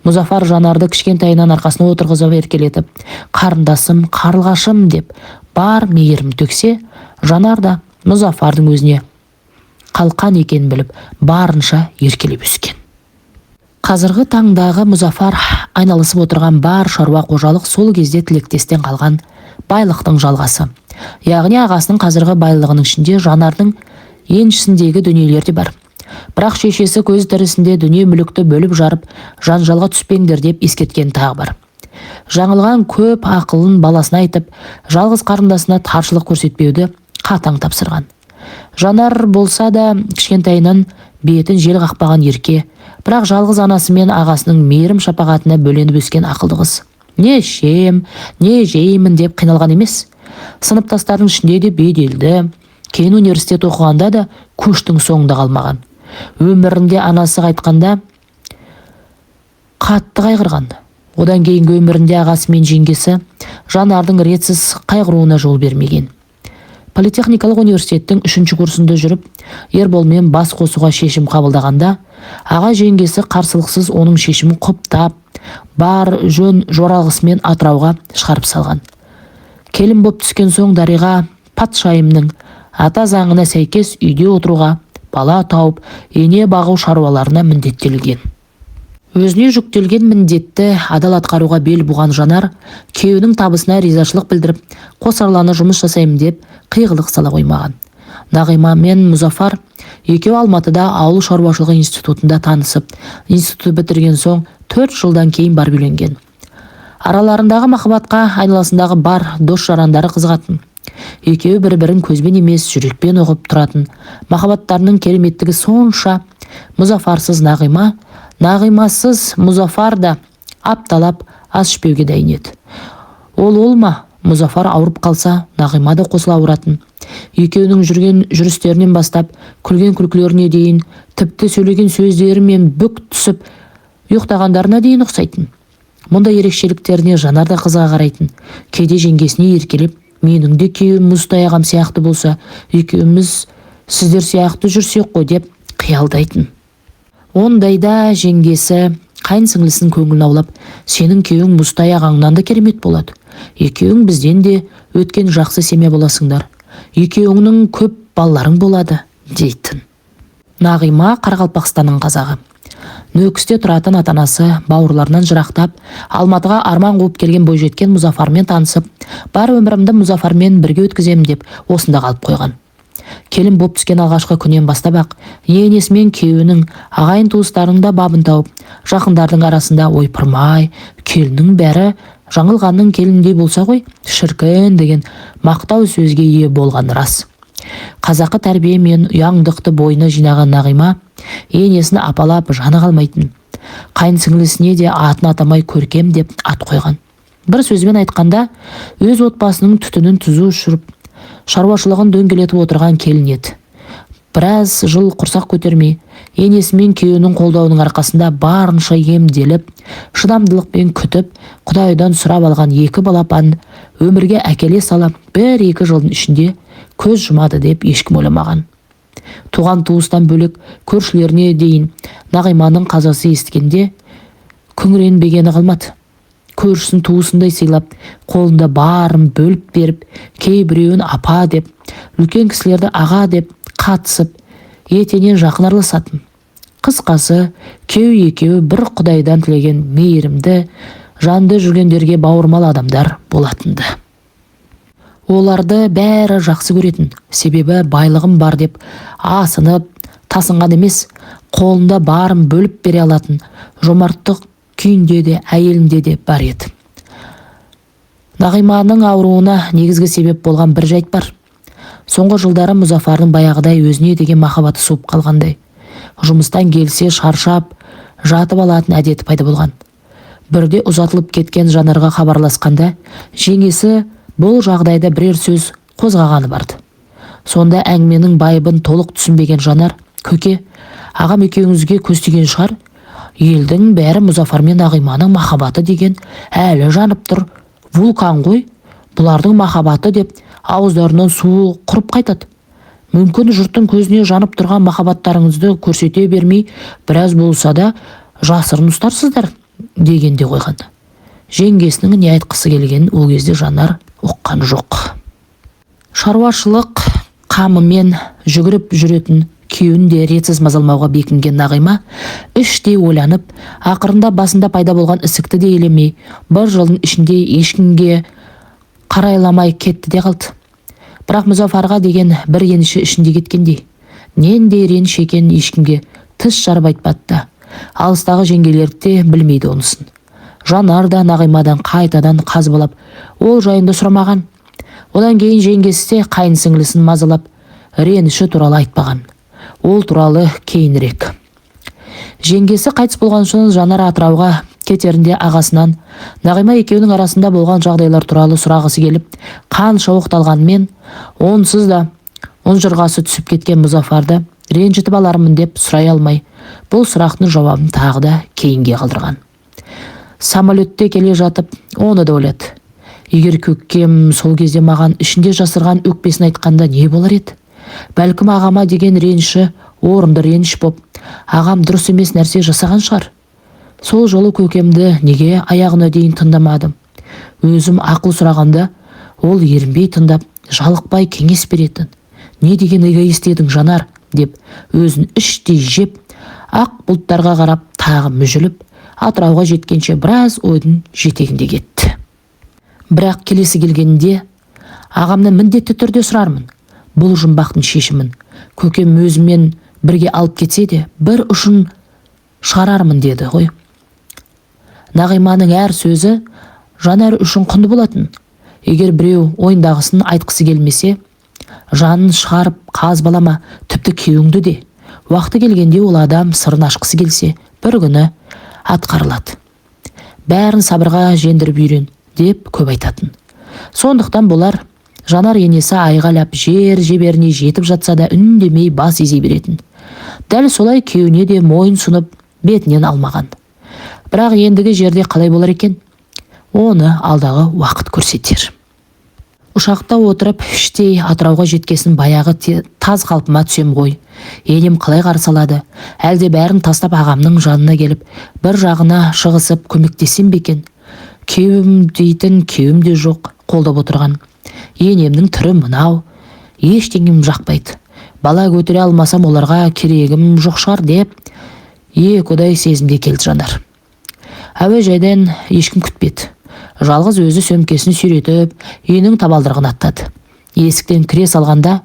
Мұзафар Жанарды кішкентайынан арқасына отырғызып еркелетіп, қарындасым, қарлығашым деп бар мейірім төксе, Жанар да Мұзафардың өзіне қалқан екенін біліп, барынша еркелеп өскен. Қазіргі таңдағы Мұзафар айналысып отырған бар шаруа қожалық сол кезде Тілектестен қалған байлықтың жалғасы. Яғни ағасының қазіргі байлығының ішінде Жанардың еншісіндегі дүниелер де бар. Бірақ шешесі көз тірісінде дүние мүлікті бөліп жарып, жанжалға түспеңдер деп ескерткен тағы бар. Жаңылған көп ақылын баласына айтып, жалғыз қарындасына таршылық көрсетпеуді қатаң тапсырған. Жанар болса да кішкентайынан бетін жел қақпаған ерке, бірақ жалғыз анасы мен ағасының мейірім шапағатына бөленіп өскен ақылды қыз. Не ішем, не жеймін деп қиналған емес. Сыныптастардың ішінде де беделді, кейін университет оқығанда да көштің соңында қалмаған. Өмірінде анасы қайтқанда қатты қайғырған. Одан кейінгі өмірінде ағасы мен жеңгесі Жанардың ретсіз қайғыруына жол бермеген. Политехникалық университеттің 3-ші курсында жүріп, Ерболмен бас қосуға шешім қабылдағанда, аға жеңгесі қарсылықсыз оның шешімін құптап, бар жөн жоралғысымен Атырауға шығарып салған. Келін боп түскен соң Дариға патшайымның ата заңына сәйкес үйде отыруға, бала тауып, ене бағу шаруаларына міндеттелген. Өзіне жүктелген міндетті адал атқаруға бел буған Жанар, күйеуінің табысына ризашылық білдіріп, қосарлана жұмыс жасаймын деп қиғылық сала қоймаған. Нағима мен Мұзафар екеуі Алматыда ауыл шаруашылығы институтында танысып, институты бітірген соң 4 жылдан кейін барып үйленген. Араларындағы махаббатқа айналасындағы бар дос-жарандары қызығатын. Екеуі бір-бірін көзбен емес жүрекпен ұғып тұратын. Махаббаттарының кереметтігі сонша Мұзафарсыз Нағима, Нағимасыз Мұзафар да апталап ас ішпеуге дайын еді. Ол ма? Мұзафар ауырып қалса, Нағима да қосыла ауыратын. Екеуінің жүрген жүрістерінен бастап, күлген күлкілеріне дейін, тіпті сөйлеген сөздері мен бүк түсіп, ұйықтағандарына дейін ұқсайтын. Мұндай ерекшеліктеріне Жанар да қызға қарайтын. Кейде жеңгесіне еркелеп, менің де күйеуім Мұзтай ағам сияқты болса, екеуміз сіздер сияқты жүрсек қой деп қиялдайтын. Ондайда жеңгесі қайын сіңлісінің көңілін аулап, сенің күйеуің Мұзтай ағаңнан да керемет болады. Екеуің бізден де өткен жақсы семья боласыңдар. Екеуіңнің көп балаларың болады, дейтін. Нағима Қарақалпақстанның қазағы. Нөкісте тұратын атанасы бауырларынан жырақтап, Алматыға арман қуып келген бойжеткен Мұзафармен танысып, бар өмірімді Мұзафармен бірге өткіземін деп осында қалып қойған. Келін боп түскен алғашқы күннен бастап ақ, енесі мен күйеуінің, ағайын туыстарының да бабын тауып, жақындардың арасында ойпырмай, келіннің бәрі жаңылғанның келіндей болса ғой, шіркін деген мақтау сөзге ие болған рас. Қазақы тәрбие мен ұяңдықты бойына жинаған Нағима енесін апалап жаны қалмайтын. Қайын сіңлісіне де атын атамай Көркем деп ат қойған. Бір сөзбен айтқанда, өз отбасының түтінін түзу ұшырып, шаруашылығын дөңгелетіп отырған келін еді. Біраз жыл құрсақ көтермей, енесі мен күйеуінің қолдауының арқасында барынша емделіп, шыдамдылықпен күтіп, Құдайдан сұрап алған екі балапан өмірге әкеле салып, 1-2 жылдың ішінде көз жұмады деп ешкім ойламаған. Туған туыстан бөлек көршілеріне дейін Нағиманың қазасы естігенде күңіренбегені қалмады. Көршісін туысындай сыйлап, қолында барын бөліп беріп, кейбіреуін апа деп, үлкен кісілерді аға деп қатысып, етенен жақын араласатын. Қысқасы, екеуі бір Құдайдан тілеген мейірімді, жанды жүргендерге бауырмал адамдар болатынды. Оларды бәрі жақсы көретін, себебі байлығым бар деп асынып, тасынған емес, қолында барын бөліп бере алатын, жомарттық күйінде де, әйелінде де бар еді. Нағиманың ауруына негізгі себеп болған бір жайт бар. Соңғы жылдары Мұзафардың баяғыдай өзіне деген махаббаты суып қалғандай. Жұмыстан келсе шаршап, жатып алатын әдеті пайда болған. Бірде ұзатылып кеткен Жанарға хабарласқанда, жеңесі бұл жағдайда бірер сөз қозғағаны барды. Сонда әңгіменің байыбын толық түсінбеген Жанар, көке, ағам екеуіңізге көз тиген шығар, елдің бәрі Мұзафар мен Нағиманың махаббаты деген әлі жанып тұр, вулкан ғой, бұлардың махаббаты деп ауыздарынан суы құрып қайтады. Мүмкін жұрттың көзіне жанып тұрған махаббаттарыңызды көрсете бермей, біраз болса да жасырын ұстарсыздар, дегенде қойған. Жеңгесінің не айтқысы келгенін ол кезде Жанар ұққан жоқ. Шаруашылық қамымен жүгіріп жүретін күйеуінде ретсіз мазалмауға бекінген Нағима іштей ойланып, ақырында басында пайда болған ісікті де елемей, бір жылдың ішінде ешкімге қарайламай кетті де қалды. Бірақ Мұзафарға деген бір еніші ішінде кеткендей. Нендей реніш екенін ешкімге тіс жарып айтпады. Алыстағы жеңгелер де білмейді онысын. Жанар да Нағимадан қайтадан қазбалап, ол жайында сұрамаған. Одан кейін жеңгесі де қайын сіңлісін мазалап, реніші туралы айтпаған. Ол туралы кейінірек. Жеңгесі қайтыс болған соң Жанар Атырауға кетерінде ағасынан Нағима екеуінің арасында болған жағдайлар туралы сұрағысы келіп, қанша оқталғанмен, онсыз да жырғасы түсіп кеткен Мұзафарды ренжітіп алармын деп сұрай алмай, бұл сұрақтың жауабын тағы да кейінге қалдырған. Самолетте келе жатып, оны да ойлады. Егер көкем сол кезде маған ішінде жасырған өкпесін айтқанда не болар еді? Бәлкім ағама деген реніші орынды реніш боп, ағам дұрыс емес нәрсе жасаған шығар. Сол жолы көкемді неге аяғына дейін тыңдамадым? Өзім ақыл сұрағанда, ол ерінбей тыңдап, жалықпай кеңес беретін. Не деген эгоист едің, Жанар, деп өзін іштей жеп, ақ бұлттарға қарап тағы мүжіліп, Атырауға жеткенше біраз ойдың жетегінде кетті. Бірақ келесі келгенде, ағамны міндетті түрде сұрармын. Бұл жұмбақтың шешімін көкем өзімен бірге алып кетсе де, бір ұшын шығарармын деді ғой. Нағиманың әр сөзі Жанар үшін құнды болатын. Егер біреу ойындағысын айтқысы келмесе, жанын шығарып қазбалама, тіпті күйеуіңді де. Уақыты келгенде ол адам сырын ашқысы келсе, бір күні атқарылады. Бәрін сабырға жеңдіріп үйрен деп көп айтатын. Сондықтан болар Жанар енесі айғайлап жер жеберіне жетіп жатса да үндемей бас изей беретін. Дәл солай күйеуіне де мойын сұнып бетінен алмаған. Бірақ ендігі жерде қалай болар екен? Оны алдағы уақыт көрсетер. Ұшақта отырып іштей Атырауға жеткесін баяғы таз қалпыма түсем ғой. Енем қалай қарсы алады? Әлде бәрін тастап ағамның жанына келіп, бір жағына шығысып көмектесем бе екен? Күйеуім дейтін күйеуім де жоқ, қолдап отырған. Енемнің түрі мынау, ештеңем жақпайды. Бала көтере алмасам оларға керегім жоқ шығар деп, екіұдай сезімде келді Жанар. Әуежайдан ешкім күтпеді. Жалғыз өзі сөмкесін сүйретіп, үйінің табалдырығын аттады. Есіктен кіре салғанда,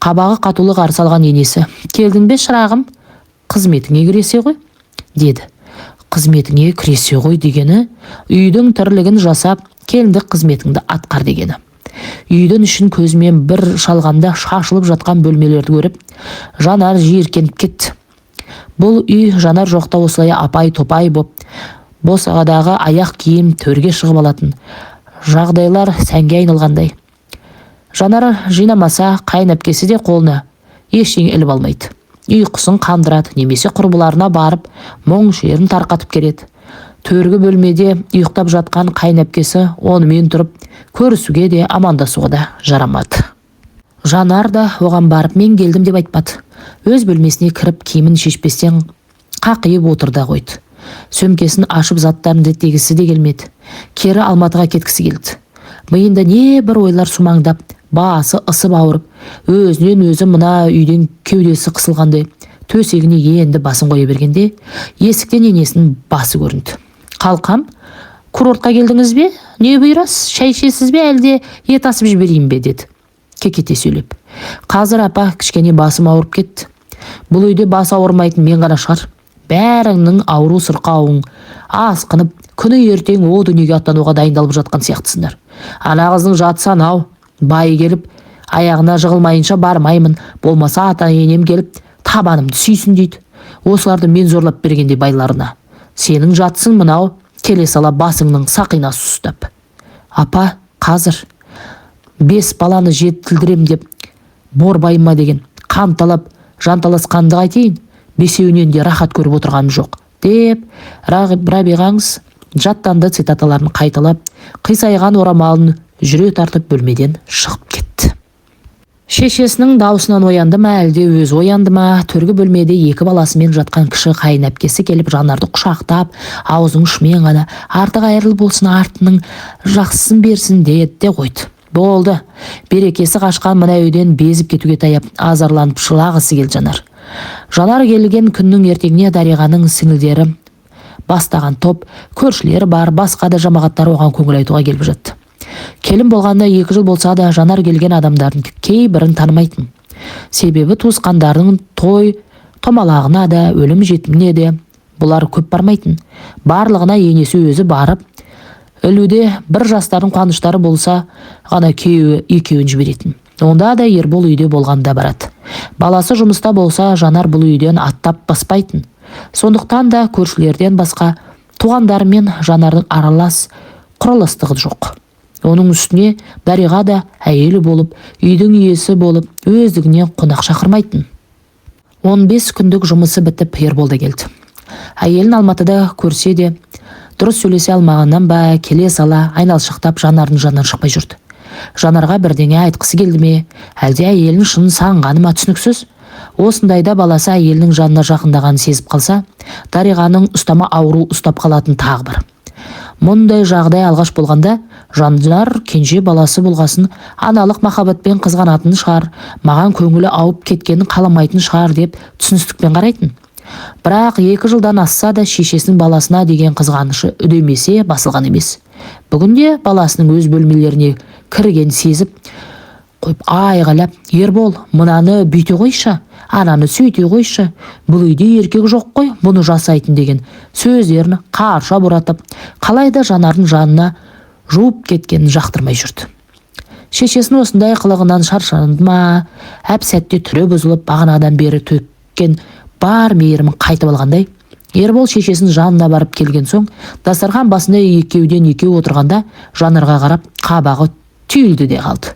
қабағы қатулы қарсы алған енесі: "Келдің бе шырағым? Қызметіңе кіресе ғой?" деді. Қызметіңе кіресе ғой дегені, үйдің тірлігін жасап, келіндік қызметіңді атқар дегені. Үйдің ішін көзімен бір шалғанда шашылып жатқан бөлмелерді көріп, Жанар жиіркеніп кетті. Бұл үй Жанар жоқта осылай апай-топай боп, босағадағы аяқ киім төрге шығып алатын. Жағдайлар сәнге айналғандай. Жанар жинамаса, қайынәпкесі де қолына ештеңе іліп алмайды. Ұйқысын қандырады, немесе құрбыларына барып, мұң шерін тарқатып келеді. Төргі бөлмеде ұйықтап жатқан қайынәпкесі онымен тұрып, көрісуге де амандасуға да жарамады. Жанар да оған барып мен келдім деп айтпады. Өз бөлмесіне кіріп киімін шешпестен қақиып отырды қойды. Сөмкесін ашып заттарын реттегісі де келмеді. Кері Алматыға кеткісі келді. Миында не бір ойлар сумаңдап, басы ысып ауырып, өзінен өзі мына үйден кеудесі қысылғандай, төсегіне енді басын қоя бергенде, есіктен енесінің басы көрінді. "Қалқам, курортқа келдіңіз бе? Не бұйырасыз? Шай ішесіз бе, әлде ет асып жіберейін бе?" деді кекете сөйлеп. "Қазір апа, кішкене басым ауырып кетті. Бұл үйде басы ауырмайтын мен ғана шығар. Бәріңнің ауру сырқауың асқынып, күні ертең о дүниеге аттануға дайындалып жатқан сияқтысыңдар. Ана қыздың жаты санау, бай келіп, аяғына жығылмайынша бармаймын, болмаса ата-енем келіп, табанымды сүйсін дейді. Осыларды мен зорлап бергенде байларына. Сенің жатсың мынау, келе сала басыңның сақинасы ұстап. Апа, қазір 5 баланы жетілдірем деп, борбайыма деген қанталап, жанталасқанды қайтейін, 5-еуінен де рахат көріп отырғаным жоқ, деп Рабиғаңыз жаттанды цитаталарын қайталап, қисайған орамалын жүре тартып бөлмеден шығып кетті. Шешесінің даусынан оянды ма, әлде өзі оянды ма, төргі бөлмеде 2 баласымен жатқан кіші қайынәпкесі келіп Жанарды құшақтап, аузың ұшымен ғана артық айырыл болсын, артының жақсысын берсін деді де қойды. Болды, берекесі қашқан мына үйден безіп кетуге таяп, азарланып жылағысы келді Жанар. Жанар келген күннің ертеңіне Дариғаның сіңілдері бастаған топ, көршілері бар, басқа да жамағаттар оған көңіл айтуға келіп жатты. Келін болғанда 2 жыл болса да Жанар келген адамдардың кейбірін танымайтын. Себебі туысқандардың той томалағына да, өлім жетіміне де бұлар көп бармайтын. Барлығына енесі өзі барып, ілуде бір жастардың қуаныштары болса ғана күйеуі екеуін жіберетін. Онда да Ербол үйде болғанда барады. Баласы жұмыста болса, Жанар бұл үйден аттап баспайтын. Сондықтан да көршілерден басқа туғандарымен Жанардың аралас құраластығы жоқ. Оның үстіне Дариға да әйелі болып, үйдің иесі болып, өздігінен қонақ шақырмайтын. 15 күндік жұмысы бітіп Ербол да келді. Әйелін Алматыда көрсе де, дұрыс сөйлесе алмағаннан ба, келе сала айналшықтап Жанардың жанынан шықпай жүрді. Жанарға бірдеңе айтқысы келді ме, әлде әйелінің шынын сағынғаны ма түсініксіз. Осындайда баласы әйелінің жанына жақындағанын сезіп қалса, Дариғаның ұстама ауру ұстап қалатын тағы бар. Мұндай жағдай алғаш болғанда, Жанар кенже баласы болғасын аналық махаббатпен қызғанатын шығар, маған көңілі ауып кеткенін қаламайтын шығар деп түсіністікпен қарайтын. Бірақ 2 жылдан асса да шешесінің баласына деген қызғанышы үдемесе басылған емес. Бүгінде баласының өз бөлмелеріне кірген сезіп қойып айғайлап: "Ербол, мынаны бүйте қойшы, ананы сөйте қойшы, бұл үйде еркек жоқ қой, бұны жасайтын" деген сөздерін қарша бұратып, қалайда Жанардың жанына жуып кеткенін жақтырмай жүрді. Шешесінің осындай қылығынан шаршанды ма, әп сәтте түрі бұзылып бағанадан бері төккен бар мейірімін қайтып алғандай, Ербол шешесінің жанына барып келген соң, дастархан басында екеуден екеу отырғанда Жанарға қарап қабағы түйілді де қалды.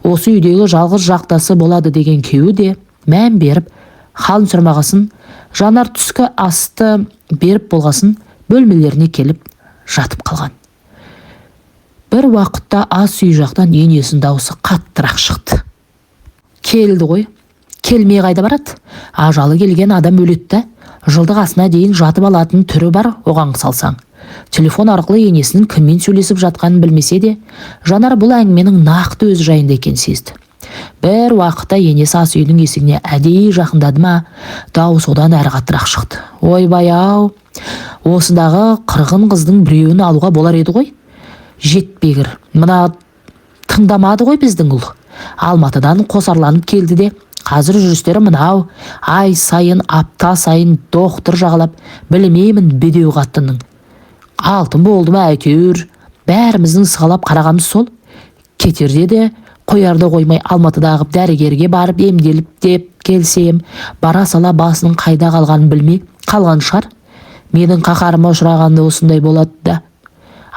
Осы үйдегі жалғыз жақтасы болады деген күйеуі де мән беріп, халын сұрмағасын, Жанар түскі асты беріп болғасын бөлмелеріне келіп жатып қалған. Бір уақытта ас үй жақтан енесінің дауысы қаттырақ шықты. Келді ғой, келмей қайда барады? Ажалы келген адам өлетті. Жылдық асына дейін жатып алатын түрі бар, оған салсаң. Телефон арқылы енесінің кіммен сөйлесіп жатқанын білмесе де, Жанар бұл әңгіменің нақты өз жайында екен сезді. Бір уақытта енесі ас үйдің есігіне әдейі жақындады ма, дауыс одан әрі қаттырақ шықты. Ойбай-ау, осындағы қырғын қыздың біреуін алуға болар еді ғой. Жетпегір, мына тыңдамады ғой біздің ұл. Алматыдан қосарланып келді де, қазір жүрістері мынау, ай сайын, апта сайын доқтыр жағалап, білмеймін бедеу қаттының. Алтын болды ма әйтеуір, бәріміздің сығалап қарағамыз сол. Кетерде де қоярды қоймай Алматыдағы дәрігерге барып емделіп деп келсем, бара сала басының қайда қалғанын білмей қалған шығар. Менің қаһарыма ұшырағанда осындай болады да.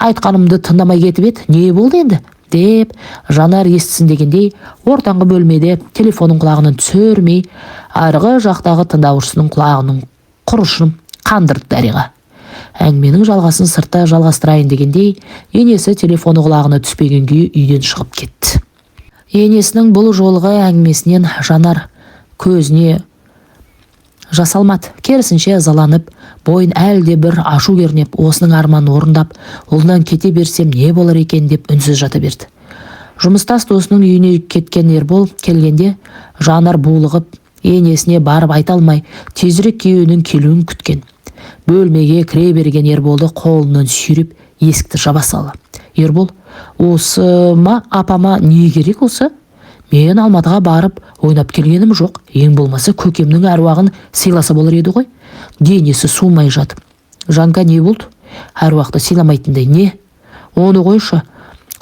Айтқанымды тыңдамай кетіп еді, не болды енді? Деп, Жанар естісін дегендей, ортаңғы бөлмеде телефонның құлағынан түсірмей, арғы жақтағы тыңдаушысының құлағының құрышын қандырды Дариға. Әңгіменің жалғасын сыртта жалғастырайын дегендей, енесі телефоны құлағына түспеген күйі үйден шығып кетті. Енесінің бұл жолғы әңгімесінен Жанар көзіне жас алмады. Керісінше ызаланып, бойын әлде бір ашу кернеп, осының арманын орындап, ұлынан кете берсем не болар екен деп үнсіз жата берді. Жұмыстас досының үйіне кеткен Ербол келгенде, Жанар булығып, енесіне барып айта алмай, тезірек күйеуінің келуін күткен. Бөлмеге кіре берген Ерболды қолынан сүйреп, есікті жаба салды. Ербол, осы ма, апама не керек осы? Мен Алматыға барып ойнап келгенім жоқ. Ең болмаса көкемнің әруағын сыйласа болар еді ғой. Денесі суымай жатып. Жанка не болды? Әруақты сыйламайтындай не? Оны қойшы.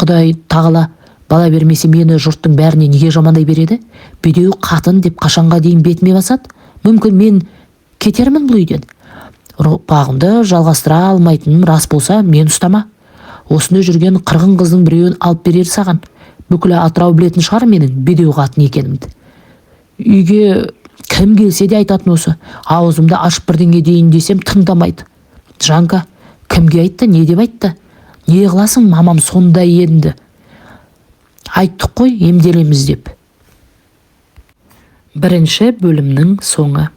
Құдай тағала бала бермесе мені жұрттың бәріне неге жамандай береді? Бедеу қатын деп қашанға дейін бетіме басады? Мүмкін мен кетермін бұл үйден. Ұрпағымды жалғастыра алмайтыным рас болса, мен ұстама. Осында жүрген қырғын қыздың біреуін алып берер саған. Бүкілі Атырау білетін шығар менің бедеу қатын екенімді. Үйге кім келсе де айтатын осы. Аузымды ашып бірдеңе дейін десем тыңдамайды. Жанка, кімге айтты, не деп айтты? Не қыласың, мамам сондай енді. Айттық қой, емделеміз деп. Бірінші бөлімнің соңы.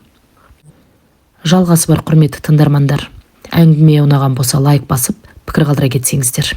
Жалғасы бар құрметті тыңдармандар. Әңгіме ұнаған болса лайк басып, пікір қалдыра кетсеңіздер.